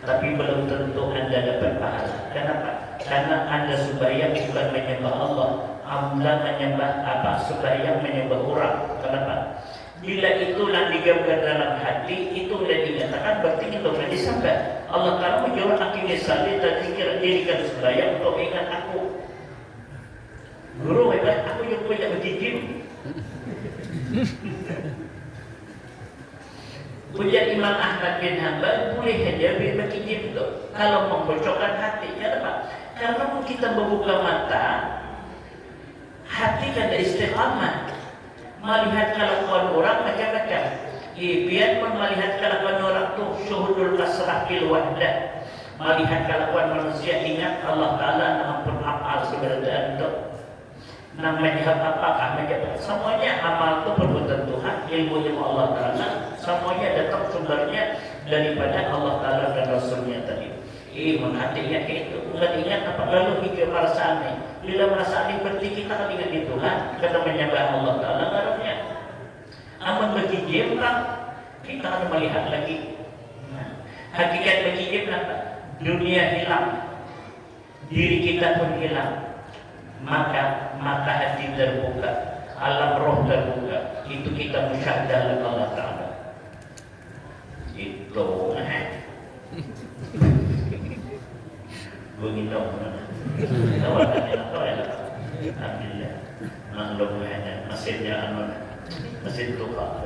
Tapi belum tentu Anda dapat pahala. Kenapa? Karena Anda sembahyang bukan menyembah Allah, Anda menyembah apa? Sembahyang menyembah orang. Kenapa? Bila itulah digambar dalam hati, itu sudah dinyatakan berarti itu sudah disembah. Allah Ta'ala menjawab aqimis shalah tadi dirikan sembahyang untuk ingat aku. Guru hebat, aku yang punya berjijim. Ujar Imam Ahmad bin Hanbal, boleh saja berjijim itu kalau membocokkan hati. Kenapa? Karena kita membuka mata, hati kan ada istiqamah. Melihat kelakuan orang macam-macam. Biar melihat kelakuan orang itu syuhudul kasrah fil wahdah. Melihat kelakuan manusia, ingat Allah Ta'ala ampun amal sebenarnya itu. Namanya apakah menjadi semuanya amal itu perbuatan Tuhan, ilmu Allah Ta'ala, semuanya datang sumbernya daripada Allah Ta'ala dan Rasulnya tadi. Menghatinya kayak itu, bukan ingat apa lalu hingga merasa aneh. Bila merasa aneh berarti kita akan ingat di Tuhan, kita menyembah Allah Ta'ala ngaruhnya. Aman bagi jemrang, kita akan melihat lagi. Hakikat bagi jemrang, dunia hilang, diri kita pun hilang. Maka mata hati terbuka, alam roh terbuka, itu kita musyahadah oleh Allah Ta'ala. Itu Gua nginong mana? Tawakannya apa ya? Alhamdulillah. Maklum hanya mesinnya mesin tukar.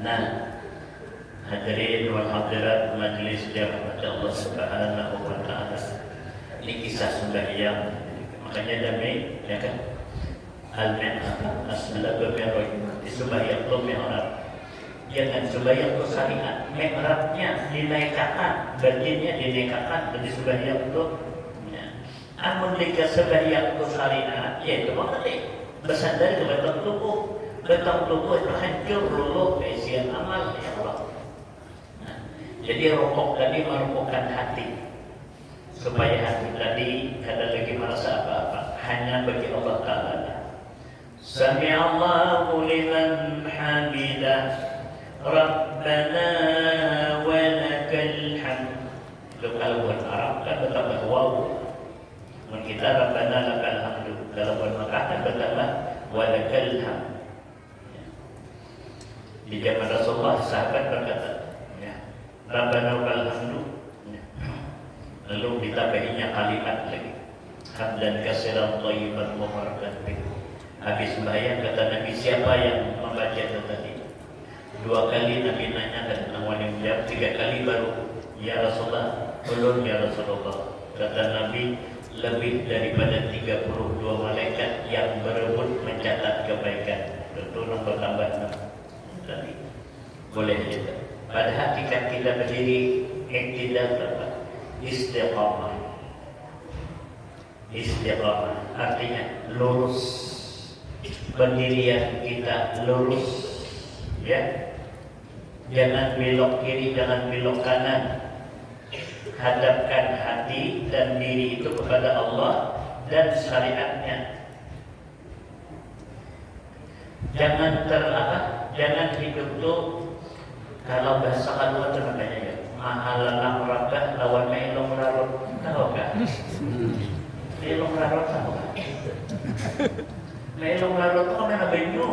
Nah, hadirin wal hadirat majelis dirahmati Allah Subhanahu wa taala. Ini kisah sembahyang. Makanya demi ya kan al-mi'raj as-salatu mi'raj sembahyang itu mi'raj. Jangan sembahyang itu syariat. Mi'rajnya dinaikkan, baginnya dinaikkan dari sembahyang itu. Ya. Amun jika sembahyang itu syariat, yaitu mengerti bersandar ke batang tubuh. Batang tubuh itu hancur luluh keisian amal ya Allah. Nah, jadi rokok tadi merupakan hati supaya hati tadi kada lagi merasa apa-apa, hanya bagi Allah Ta'ala. Sami'allahu liman hamidah Rabbana wa lakal hamd. Itu kalau buat Arab kan bertambah waw. Mun kita Rabbana lakal hamd. Kalau buat Makkah kan bertambah wa lakal hamd. Di zaman Rasulullah sahabat berkata, ya, Rabbana wa lakal hamd. Lalu ditambahinya kalimat lagi. Hamdan katsiran thayyiban mubarakan bih. Habis sembahyang kata Nabi, siapa yang membaca itu tadi? 2 kali Nabi nanya dan Nabi menjawab, 3 kali baru ya Rasulullah, belum ya Rasulullah. Kata Nabi, lebih daripada 32 malaikat yang berebut mencatat kebaikan. Tentu nombor tambah 6 tadi. Boleh juga. Pada hakikat kita berdiri iktidal apa? Istiqamah. Istiqamah artinya lurus. Pendirian kita lurus, ya. Jangan belok kiri, jangan belok kanan. Hadapkan hati dan diri itu kepada Allah dan syariatnya. Jangan jangan hidup tuh kalau bahasa kedua itu namanya ya. Mahalalang rabah lawan melong larut, tahu kan? Melong larut tahu kan? Melong larut itu kan ada benyo,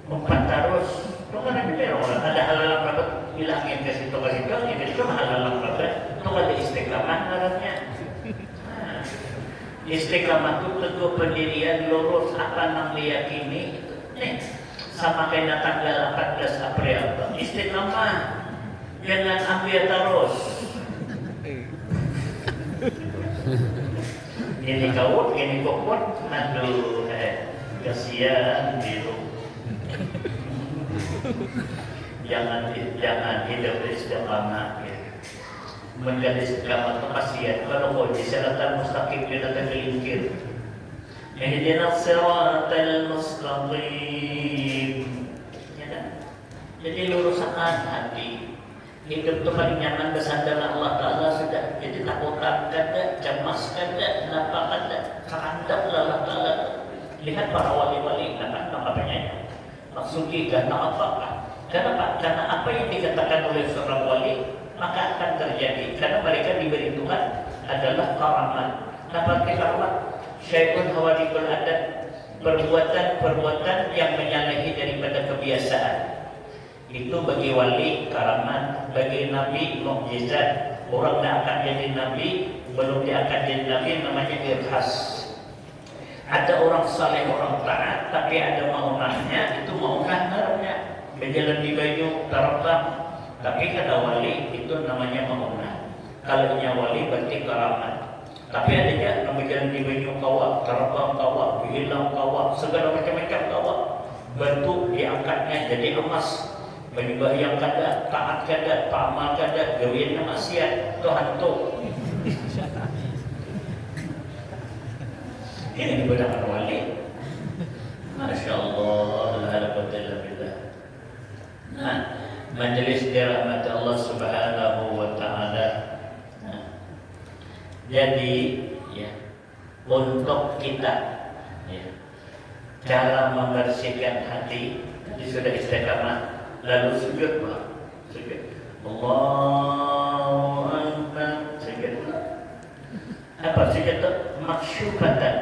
umpan terus. Itu kan ada melong, ada halalang rabah bilangin ke situ itu halalang rabah. Itu ada istiqamah ngarannya. Nah, istiqamah itu teguh pendirian lurus apa yang diyakini. Nih, sama kayak tanggal 14 April. Istiqamah, jangan ambil terus. Ini kawut, ini kokot, aduh, kasihan biru. Jangan hidup istiqamah. Menjadi istiqamah itu kasihan. Kalau kau di siratan mustaqim kita tergelincir. Ihdinas siratal mustaqim. Ya kan? Jadi luruskan hati. Hidup itu paling nyaman bersandar Allah Ta'ala sudah. Jadi takutkan kada, cemas kada, kenapa kada, sakandap Allah Ta'ala. Lihat para wali-wali, kan apa-apanya. Maksudnya karena apa? Karena apa yang dikatakan oleh seorang wali maka akan terjadi. Karena mereka diberi Tuhan adalah karamat. Apa karamat? Syai'un hawadikul adat, perbuatan-perbuatan yang menyalahi daripada kebiasaan. Itu bagi wali karamat, bagi nabi mukjizat. Orang yang akan jadi nabi, belum dia akan jadi nabi namanya irhas. Ada orang saleh, orang taat, tapi ada maunahnya, itu maunah namanya. Berjalan di baju tarakam, tapi kata wali itu namanya maunah. Kalau wali berarti karamat. Tapi adanya yang berjalan di baju kawat, tarakam kawat, hilang kawat, segala macam-macam kawat. Bentuk diangkatnya jadi emas. Menyembah yang kada, taat kada, paamal kada, gawian maksiat, itu hantu. Ini dibedahkan wali. Masya Allah, la quwwata illa billah. Nah, majelis dirahmati Allah Subhanahu wa taala. Nah, jadi ya, untuk kita ya, cara membersihkan hati, tadi sudah istiqamah. Lalu sujud lah, sujud. Allahu Akbar, sujud. Apa sujud itu? Maksyufatan,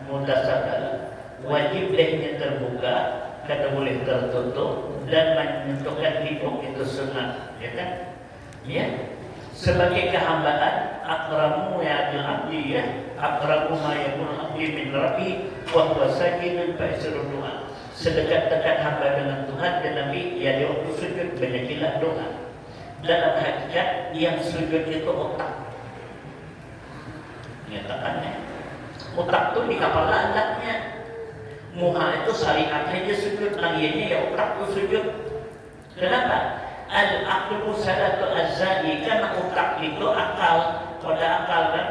mutasabala. Wajib dehnya terbuka, kada boleh tertutup dan menentukan hidung itu sunnah, ya kan? Ya, sebagai kehambaan akramu ya abdi ya, akramu ma yakun abdi min rabbi wa huwa sajidun fa'isru doa. Sedekat-dekat hamba dengan Tuhan dan Nabi ya di waktu sujud banyakilah doa. Dalam hakikat yang sujud itu otak. Nyatakannya otak itu di kepala anaknya. Muha itu syariatnya dia sujud, lagiannya ya otak itu sujud. Kenapa? Al-aqlu salatu azza'i, karena otak itu akal. Pada akal kan,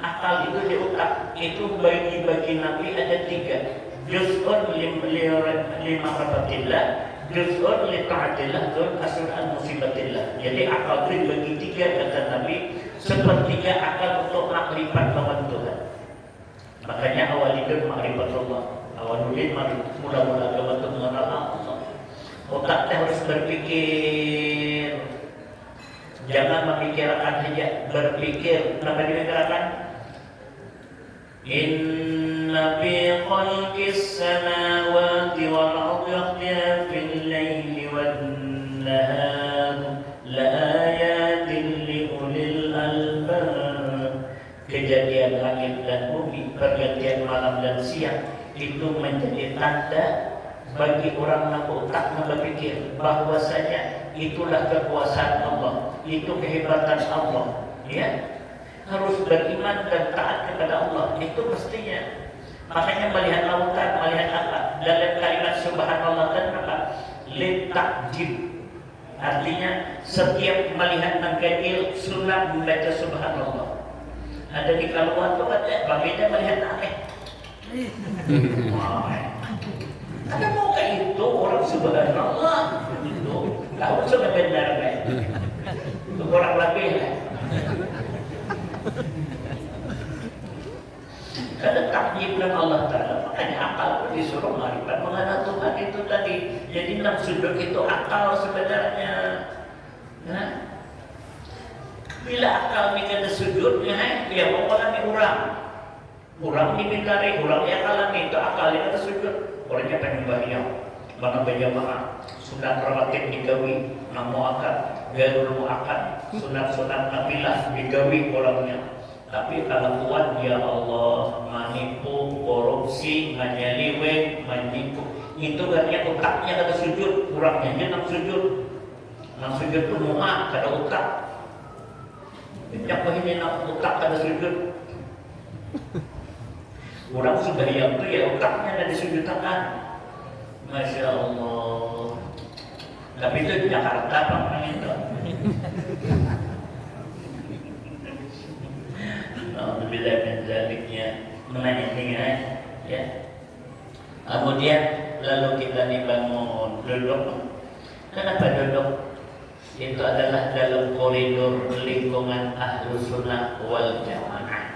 akal itu di otak. Itu bagi-bagi Nabi ada 3. Juz'un lima rafatillah, juz'un li ta'atillah, juz'un asra'an musibatillah. Jadi akal itu bagi 3 kata Nabi, sepertiga akal untuk makrifat lawan Tuhan. Makanya awalidun makrifatullah, awaludin mula-mula agama untuk mengenal Allah. Otaknya harus berpikir, jangan memikirkan saja, berpikir. Kenapa dipikirkan? Inna fi khalqis samawati wal ardi ikhtilafil laili wan nahar la ayatin li ulil albab. Kejadian langit dan bumi, pergantian malam dan siang itu menjadi tanda bagi orang yang otak berpikir bahwasanya itulah kekuasaan Allah, itu kehebatan Allah, ya. Harus beriman dan taat kepada Allah, itu mestinya. Makanya melihat lautan, melihat apa? Dalam kalimat subhanallah dan apa? Litakjib. Artinya setiap melihat mengkecil sunat membaca subhanallah. Ada di kaluan tuh ada baginya melihat aneh. Ada mau kayak itu orang subhanallah itu tahu sudah benar kan? Itu orang lebih lah. Ada takjib dengan Allah Taala, makanya akal disuruh marifat mengenal Tuhan itu tadi. Jadi dalam sujud itu akal sebenarnya. Nah, bila akal ni kena sujud, ya pokoknya orang dimintari, orang yang alami itu akal yang kena sujud. Orangnya pengen bayang, mana berjamaah, sunat rawatib digawi, namu akad, garul akad, sunat-sunat nafilah digawi orangnya. Tapi kalau kuat ya Allah, manipu, korupsi, menyeliweng, menipu, itu katanya otaknya kata sujud, orangnya aja nak sujud. Nak sujud itu mu'ah, kada otak. Siapa ini nak otak kada sujud? Orang sudah yang itu ya otaknya ada disujudkan. Masya Allah. Tapi itu di Jakarta bang itu. Alhamdulillah menjaliknya menanya ya. Kemudian lalu kita dibangun duduk. Kenapa duduk? Itu adalah dalam koridor lingkungan Ahlus Sunnah wal Jamaah.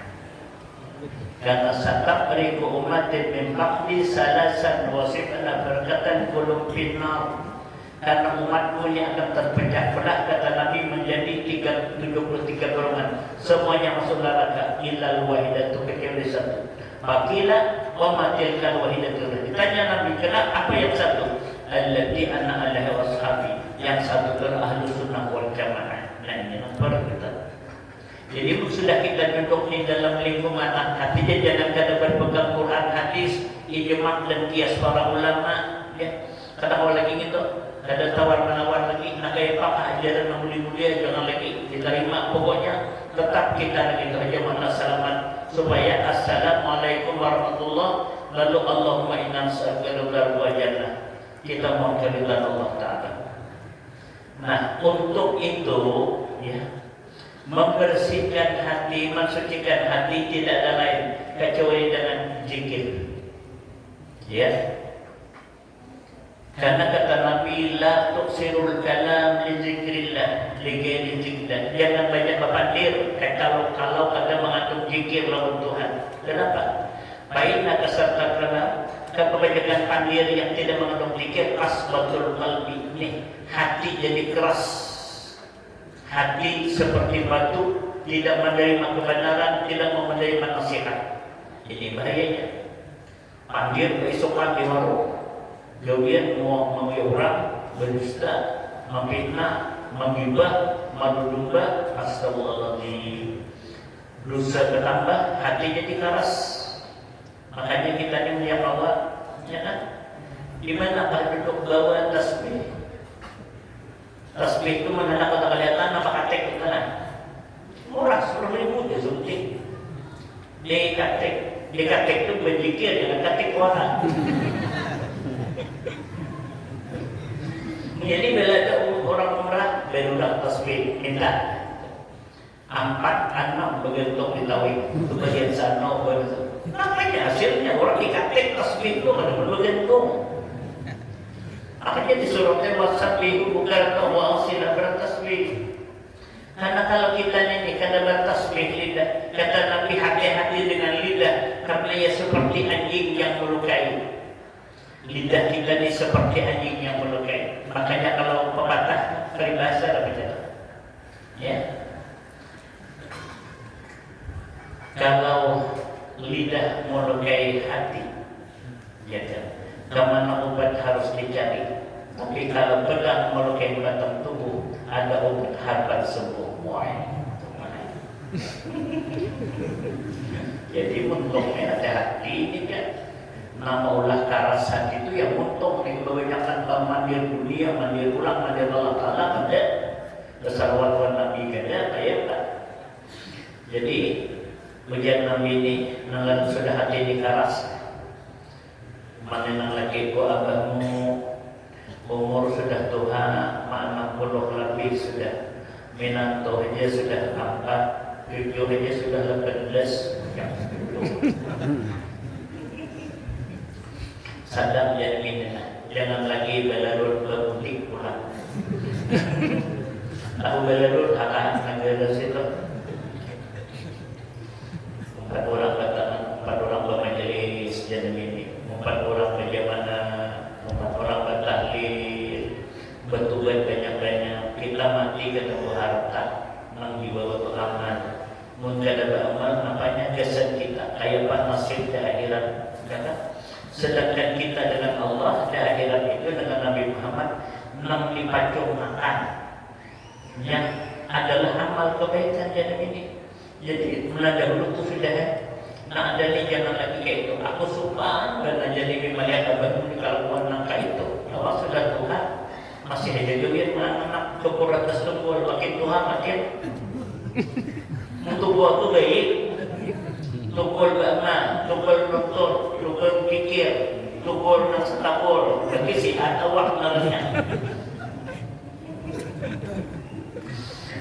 Karena satakriku umatin min ba'di salasan wasifana berkatan kulub finnar. Karena umatmu yang akan terpecah belah kata Nabi menjadi 73 golongan, semuanya masuk neraka illal wahidatu, kecuali satu. Fakila wa matilkal wahidatu. Ditanya Nabi, kenapa apa yang satu? Allati anna alaihi washabi, yang satu Ahlus Sunnah wal Jamaah. Nah ini nomor kita. Jadi sudah kita duduk di dalam lingkungan hati, jangan kada berpegang Quran, hadis, ijma' dan kias para ulama, ya. Kata orang lagi gitu, ada tawar-menawar lagi, nak kayak apa ajaran yang mulia-mulia jangan lagi diterima. Pokoknya tetap kita gitu aja mana salaman supaya assalamualaikum warahmatullah, lalu Allahumma inna nas'aluka wajhana. Kita mau keridhaan Allah Taala. Nah, untuk itu ya, membersihkan hati, mensucikan hati tidak ada lain kecuali dengan zikir. Ya. Karena kata Nabi, la tuksirul kalam li zikrillah, li ghairi zikrillah. Jangan banyak berpandir kalau kada mengandung zikir lawan Tuhan. Kenapa? Baina kasarta kalam, kebanyakan pandir yang tidak mengandung zikir asbatul qalbi. Nih, hati jadi keras. Hati seperti batu, tidak menerima kebenaran, tidak mau menerima nasihat. Ini bahayanya. Pandir besok di warung. Kemudian mau orang berdusta, memfitnah, menggibah, madu domba, astagfirullahaladzim. Dosa bertambah, hati jadi keras. Makanya kita ini melihat Allah, ya kan? Di mana bentuk bawa tasbih? Tasbih itu mana kota kelihatan apa katek itu kan? Murah 10.000 dia suntik. Di katek itu berzikir dengan katek orang. Jadi bila ada orang umrah berulang tasbih minta 4-6 bergentuk di tawik itu bagian sana makanya hasilnya orang dikatek tasbih itu kan bergentung. Akhirnya disuruhnya wasabih bukan Allah sila bertasbih. Karena kalau kita ini kada bertasbih lidah, kata Nabi hati-hati dengan lidah karena ia seperti anjing yang melukai. Lidah kita ini seperti anjing yang melukai. Makanya kalau pepatah peribahasa apa itu? Ya. Kalau lidah melukai hati, ya kan? Kemana obat harus dicari? Tapi kalau pedang melukai batang tubuh, ada obat herbal sembuh. Wah, jadi untungnya hati-hati ini kan. Nama ulah karas hati itu yang untung nih kebanyakan mandir dunia, mandir ulang, mandir Allah Ta'ala kada kesalahan Nabi kada kayak tak. Jadi ujian Nabi ini nangan sudah hati ini karas. Mana nang lagi ko abahmu umur sudah tua, 60 lebih sudah menantu aja sudah 4, cucu aja sudah 18 yang sadar jangan lagi belarut bermudik pulang. Aku belarut hak negara situ. 4 orang batangan, 4 orang bermajelis jadi ini, 4 orang bagaimana, 4 orang bertahlil, bertugas banyak-banyak. Kita mati ketemu harta, mengjiwa waktu aman. Mungkin ada beramal, namanya jasad kita kayak nasib di akhirat, kata. Sedangkan kita dengan Allah di akhirat itu dengan Nabi Muhammad 6 lipat makan yang adalah amal kebaikan jadi ini. Jadi mulai dahulu itu sudah nah ada nih jangan lagi kayak itu. Aku suka dan jadi melihat abang di kalau nangka itu. Allah sudah Tuhan masih aja joget anak syukur atas syukur makin Tuhan makin untuk buat itu baik. Tukul bama, tukul nonton, tukul pikir, tukul nang setapur, tapi si awak nalanya.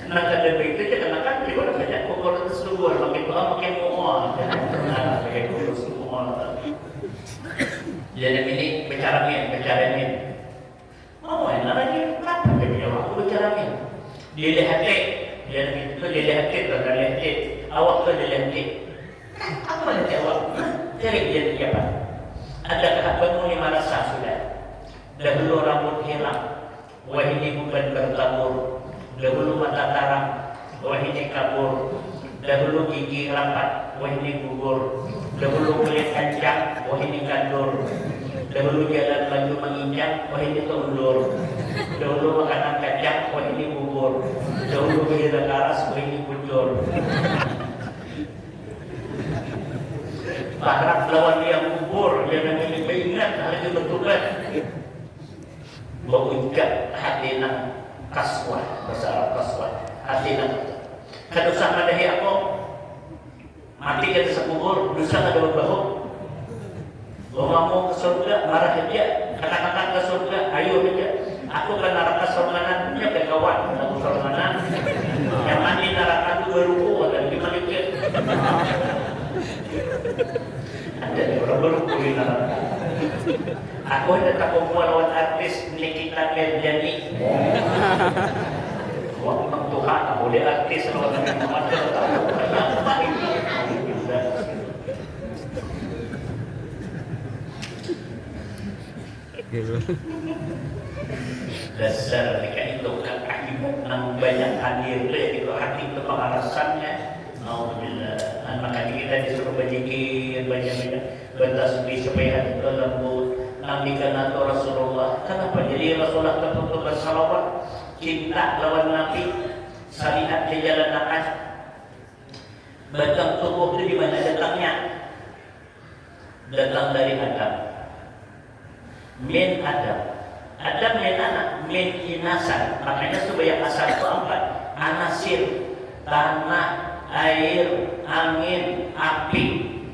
Nang kada begitu jangan kan juga banyak tukul tersebut, makin tua makin mual, nah makin kurus mual. Jadi ini bicara min. Oh, enak lagi, kenapa dia waktu bicara min? Dilihat jadi itu dilihat awak tu dilihat. Apa yang jawab? Jadi dia apa? Adakah kamu yang merasa sudah? Dahulu rambut hilang, wah ini bukan bertabur. Dahulu mata taram, wah ini kabur. Dahulu gigi rapat, wah ini gugur. Dahulu kulit kancang, wah ini kandur. Dahulu jalan maju menginjak, wah ini tundur. Dahulu makanan kacang, wah ini bubur. Dahulu berjalan laras, wah ini bujur. Barat lawan yang kubur, jangan ingat hal itu bertobat. Berucap hati nang kaswah, bahasa Arab kaswah, hati nang. Kada usah madahi aku, mati kada sekubur, dosa kada berbahuk. Mau ke surga, marah aja, kata-kata ke surga, ayo aja. Aku ke neraka sorganan, punya kawan, aku sorganan. Yang mandi neraka itu beruku, dan gimana dia? Ada orang baru kuliner. Aku ada tak lawan artis Nikita Mirzani. Wah, Tuhan, aku boleh artis lawan Muhammad. Dasar mereka itu kan akibat banyak hadir itu hati itu pengalasannya. Alhamdulillah. Makanya kita disuruh berzikir banyak-banyak bertasbih supaya hati itu lembut. Nabi karena Rasulullah. Kenapa jadi Rasulullah tertutup bersalawat? Cinta lawan Nabi, syariat dijalankan. Batang tubuh itu di mana datangnya? Datang dari Adam. Min Adam. Adam min anak, min inasan. Makanya supaya asal itu empat. Anasir, tanah, air, angin, api.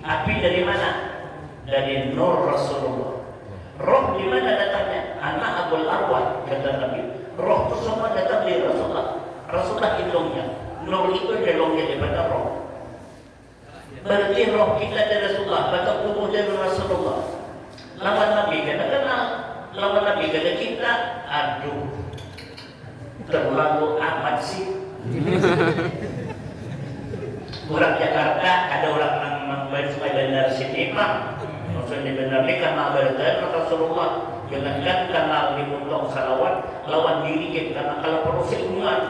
Api dari mana? Dari nur Rasulullah. Roh di mana datangnya? Anak Abul Arwah kata Nabi. Roh itu semua datang dari Rasulullah. Rasulullah hidungnya. Nur itu jelongnya daripada roh. Berarti roh kita dari Rasulullah, batang tubuh dari Rasulullah. Lawan Nabi kita kenal, lawan Nabi kita cinta. Aduh, terlalu amat sih. Orang Jakarta ada orang yang supaya benar sini Pak. Maksudnya benar ni karena berdan Rasulullah. Jangankan kenal di muntong salawat lawan diri kita, karena kalau perlu seiman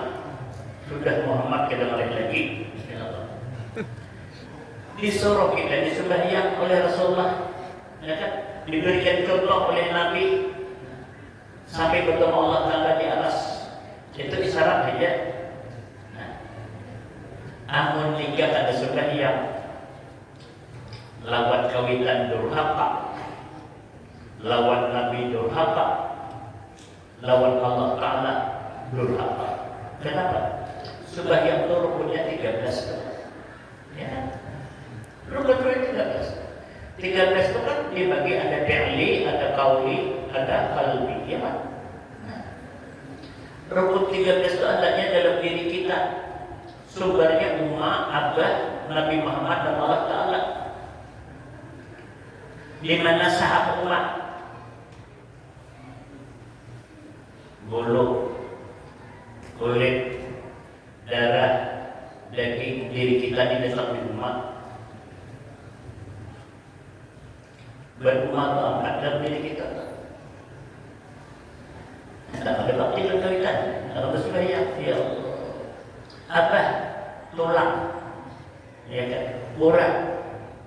sudah Muhammad kita lagi. Disuruh kita disembahyang oleh Rasulullah, ya kan? Diberikan contoh oleh Nabi sampai bertemu Allah Taala di atas. Itu isyarat aja. Nah, amun jika ada sembahyang lawan kawitan durhaka, lawan Nabi durhaka, lawan Allah Taala durhaka. Kenapa? Sembahyang itu rukunnya 13 kan? Ya kan? Rukun 13. 13 itu kan dibagi ada fi'li, ada qauli, ada qalbi, ya kan? Nah, rukun 13 itu adanya dalam diri kita. Sumbernya Umma, Abah, Nabi Muhammad dan Allah Ta'ala. Di mana sahab umat? Bulu, kulit, darah, daging diri kita di dalam umat. Berumat angkat dalam diri kita. Tak ada bakti berkaitan. Kalau bersembahyang, ya Allah. Apa? Tulang, ya kan? Urat,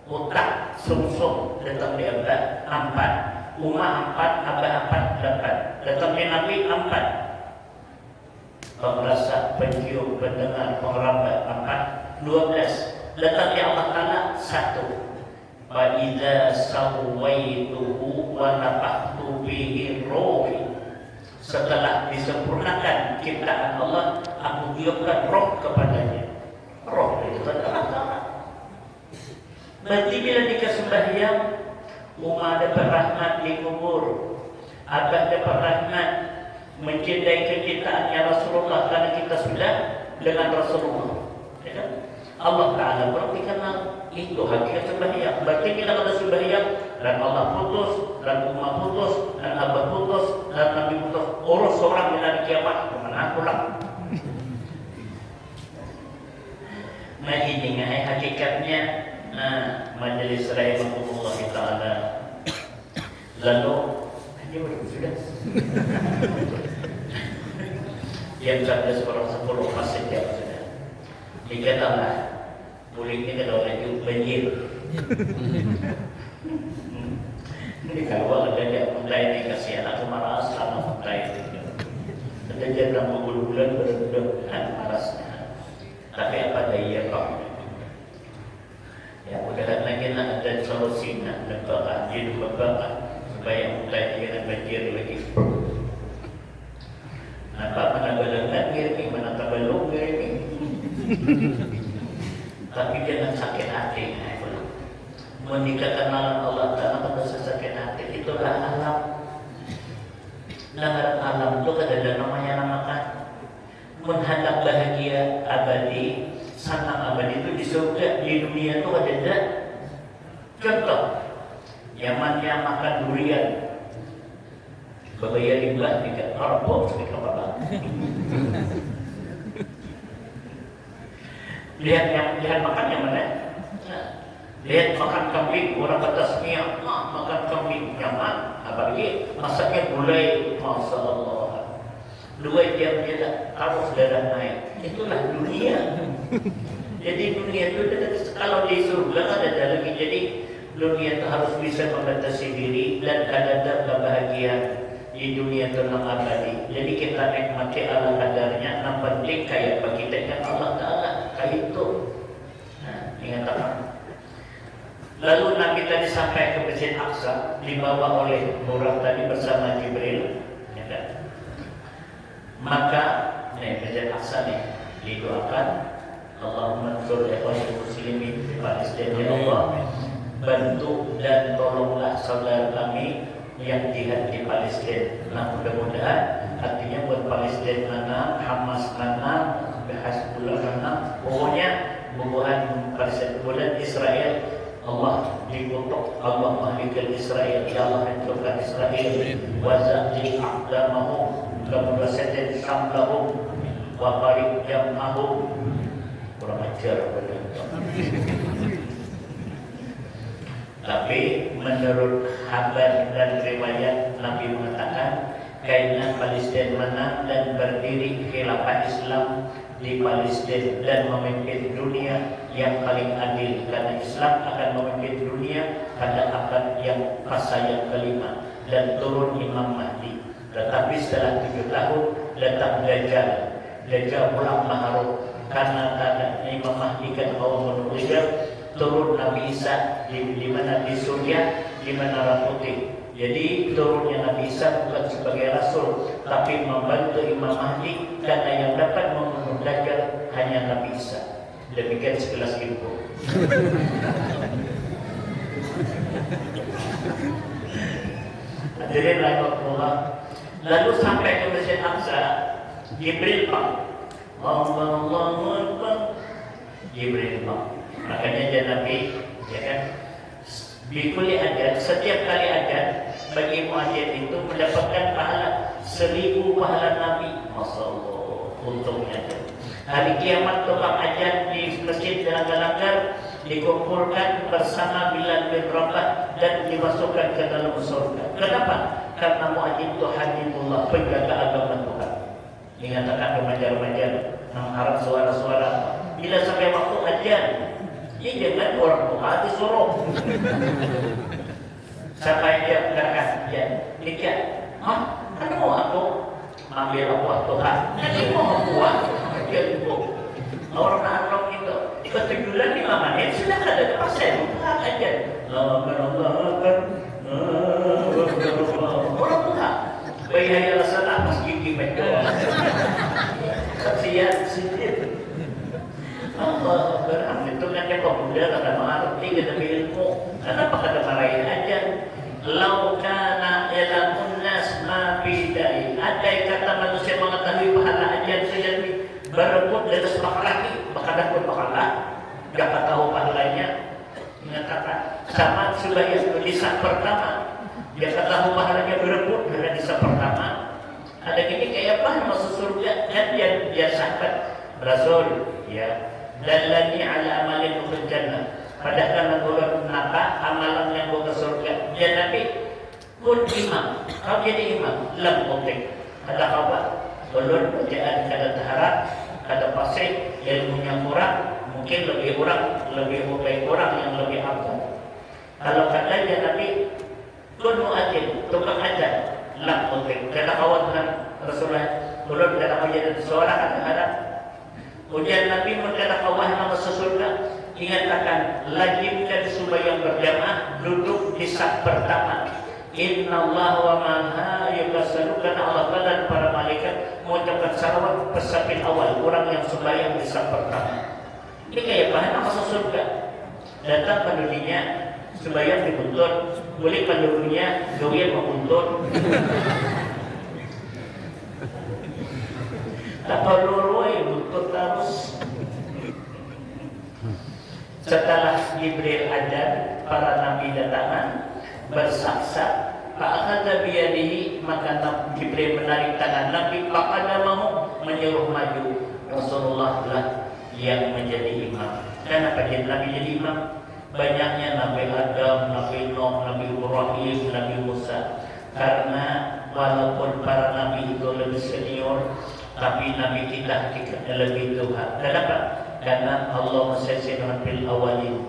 otak, sumsum datang di abad 4, Umar 4, abad 4, dapat. Datang di Nabi 4. Pengrasa, pencium, pendengar, pengeraba 4, 12. Datang di Allah Taala 1. Fa idza sawaituhu wa nafakhtu bihi ruhi. Setelah disempurnakan ciptaan Allah, aku tiupkan roh kepadanya. Roh itu adalah Allah. Berarti bila dikasih sembahyang, Umar dapat rahmat di kubur, Abah dapat rahmat mencintai kecintaannya Rasulullah karena kita sudah dengan Rasulullah. Ya kan? Allah Ta'ala berarti kenal. Itu hakikat sembahyang. Berarti kita kata sembahyang dan Allah putus, dan Umar putus, dan Abah putus, dan Nabi putus. Urus orang di hari kiamat kemana pulang. Nah ini hakikatnya. Nah, majelis rahimahullah Ta'ala. Lalu hanya sudah. Yang ada seorang 10 masjid yang sudah. Dikatalah kulitnya kalau lagi banjir. Ini kalau ada yang mulai dikasih anak marah selama mulai itu. Ada jadwal bulan berbulan parasnya. Tapi apa daya kau? Ya mudah lagi nak ada solusinya dan bakal jadi bakal supaya mulai dengan banjir lagi. Apa mana badangan gini, mana tabelung gini. Tapi jangan sakit hati. Menikah kenalan Allah Ta'ala pada sakit hati. Itulah alam. Nah alam itu ada namanya namakan. Menghadap bahagia abadi, senang abadi itu di surga. Di dunia itu ada. Contoh, Yamannya makan durian, berbayar riba tidak orang sedikit apa. Lihat makan yang mana? Lihat makan kambing, orang kata semia, makan kambing nyaman. Apalagi masaknya gulai, masya Allah. 2 jam dia tak harus darah naik. Itulah dunia. Jadi dunia itu kalau di surga ada lagi. Jadi Dunia itu harus bisa membatasi diri dan kadar kebahagiaan di dunia tenang abadi. Jadi kita nikmati ala kadarnya. Yang penting kayak bagi kita Allah Taala kayak itu. Nah, ingat apa? Lalu Nabi tadi sampai ke Masjid Aqsa, dibawa oleh Buraq tadi bersama Jibril, ya kan? Maka Masjid Aqsa nih didoakan, Allahumma ansur ikhwanil muslimin di Palestina, ya Allah, bantu dan tolonglah saudara kami yang jihad di Palestina. Nah, mudah-mudahan artinya buat Palestina menang, Hamas menang, Hezbollah menang, pokoknya bubuhan Palestina, bulan Israel Allah dikutuk, Allah mahlikal Israel, ya Allah hancurkan Israel, wazaqi aqdamahum, kemudian samlahum, wa qarib jam'ahum. Kurang ajar pada. Tapi menurut kabar dan riwayat Nabi mengatakan karena Palestina menang dan berdiri khilafah Islam di Palestina dan memimpin dunia yang paling adil, karena Islam akan memimpin dunia pada abad yang fasa yang kelima dan turun Imam Mahdi. Tetapi setelah 7 tahun datang Dajjal pulang maharuf, karena Imam Mahdi kan Allah menurut turun Nabi Isa di mana di Suriah di Menara Putih. Jadi turunnya Nabi Isa bukan sebagai Rasul, tapi membantu Imam Mahdi, karena yang dapat membunuh Dajjal hanya Nabi Isa. Demikian sekelas info. Hadirin rahimahullah. Lalu sampai ke Masjid Aqsa, Jibril Pak, Allahu Akbar, Jibril Pak. Makanya dia Nabi, ya kan? Bikuli ajar, setiap kali ajar bagi muadzin itu mendapatkan pahala 1000 pahala Nabi. Masya Allah, untungnya. Hari kiamat tukang ajar di masjid Langgar dikumpulkan bersama Bilal bin Rabah dan dimasukkan ke dalam surga. Kenapa? Karena muadzin itu habibullah, penjaga agama Tuhan. Dikatakan remaja-remaja mengharap suara-suara. Bila sampai waktu ajar, ya jangan orang tua disuruh. Sampai dia katakan, ya, nikah. Hah? Kan mau aku ambil buah Tuhan. Kan mau buah. Dia itu orang anak itu. Ketujuan 5 menit sudah ada pasien. Tuhan aja. Orang Tuhan. Bayi hanya salah masjid di Mekah. Kasihan sedih. Allah berang itu kan dia pemuda kata mengerti kata ilmu. Kenapa kata marahin aja? Laukana ilamun nas ma bidai. Ada kata manusia mengetahui pahala ajar sejati berebut di atas laki, maka pun bakalah dapat tahu pahalanya. Mengatakan sama Subayah di saat pertama dia ketahui pahalanya berebut karena di saat pertama. Ada gini kayak apa masuk surga kan dia sahabat Rasul ya. Dallani ala amalin ukhul jannah. Padahal nanggulan napa amalan yang bawa ke surga. Ya Nabi pun imam. Kau jadi imam lam mutik. Ada kawan ulun bacaan kada taharap, kada fasih, ilmunya kurang, mungkin lebih baik orang yang lebih afdal. Kalau katanya Nabi kun muadzin, tukang ajar, lam mutik. Kada kawan dengan Rasulullah. Ulun kada menjadi seorang kada harap. Kemudian Nabi berkata Allah nama sesurga, ingatkan lajibkan sembahyang berjamaah, duduk di saf pertama. Inna Allah wa maha yukasalu, karena Allah dan para malaikat mengucapkan salawat pesapin awal orang yang sembahyang di saf pertama. Ini kayak bahan nama sesurga. Datang penduduknya sembahyang dibuntut, boleh penduduknya gawin membuntut. Tak perlu buntut terus. Setelah Jibril ajar, para nabi datangan bersaksa. Fa'akhadha biyadihi, maka Jibril menarik tangan Nabi. Fa'ada mau menyuruh maju. Rasulullah lah yang menjadi imam. Kenapa jadi Nabi jadi imam? Banyaknya Nabi Adam, Nabi Nuh, Nabi Ibrahim, Nabi Musa. Karena walaupun para nabi itu lebih senior, tapi Nabi kita lebih Tuhan. Kenapa? Karena Allah mensesirkan fil awalin.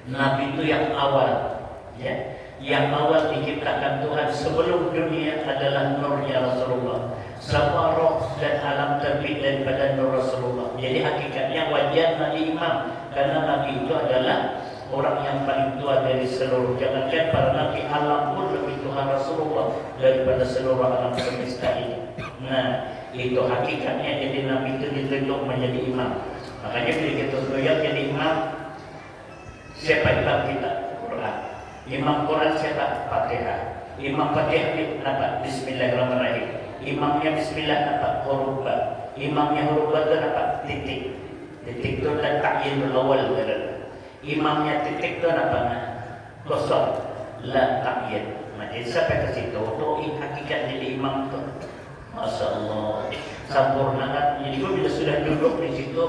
Nabi itu yang awal, ya, yang awal diciptakan Tuhan sebelum dunia adalah nurnya Rasulullah. Semua roh dan alam terbit daripada nur Rasulullah. Jadi hakikatnya wajar Nabi Imam, karena Nabi itu adalah orang yang paling tua dari seluruh. Jangankan para Nabi, alam pun lebih Tuhan Rasulullah daripada seluruh alam semesta ini. Nah, itu hakikatnya. Jadi Nabi itu ditunjuk menjadi imam. Makanya bila kita tunjuk jadi imam, siapa imam kita? Quran. Imam Quran siapa? Fatihah. Imam Fatihah apa? Bismillahirrahmanirrahim. Imamnya Bismillah apa? Huruf ba. Imamnya huruf ba itu apa? Titik. Titik itu dan ta'yinul awal. Imamnya titik itu apa? Kosong. La ta'yin. Jadi sampai ke situ, hakikat jadi imam itu. Masya Allah, sempurna kan? Jadi bila sudah duduk di situ,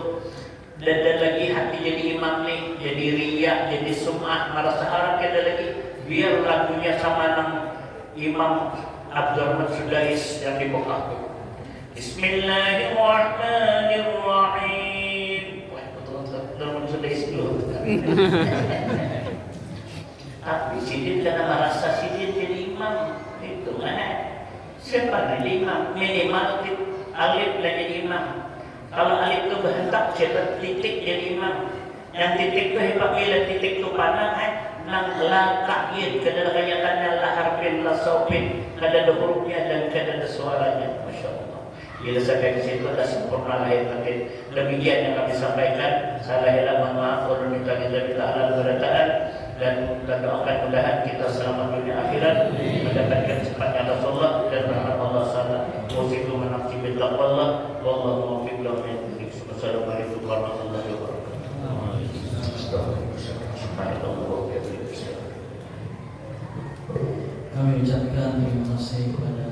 dan lagi hati jadi imam nih, jadi riya, jadi sum'ah, merasa harap ada lagi. Biar lagunya sama dengan Imam Abdurrahman Sudais yang di Mekah. Bismillahirrahmanirrahim. Wah, Abdurrahman Sudais dulu. Tapi sidin karena merasa sidin jadi imam itu siapa jadi imam? Minimal alif lah jadi imam. Kalau alif itu berhentak siapa titik jadi imam. Yang titik itu hebat bila titik itu panang nang la ta'yid, kada kayatannya la harfin la saupin, kada ada hurufnya dan kada ada suaranya. Masya Allah. Bila sampai ke situ dah sempurna lahir batin. Demikian yang kami sampaikan. Salah hilang, mohon maaf. Wa minta kita ala berataan. Dan kita doakan mudahan kita selamat dunia akhirat, mendapatkan cepatnya Rasulullah dan rahmat Allah sana. Wasikum menafsi bil taqwallah wallahu muwaffiq lahu min dzikr. Wassalamualaikum warahmatullahi wabarakatuh. Kami ucapkan terima kasih kepada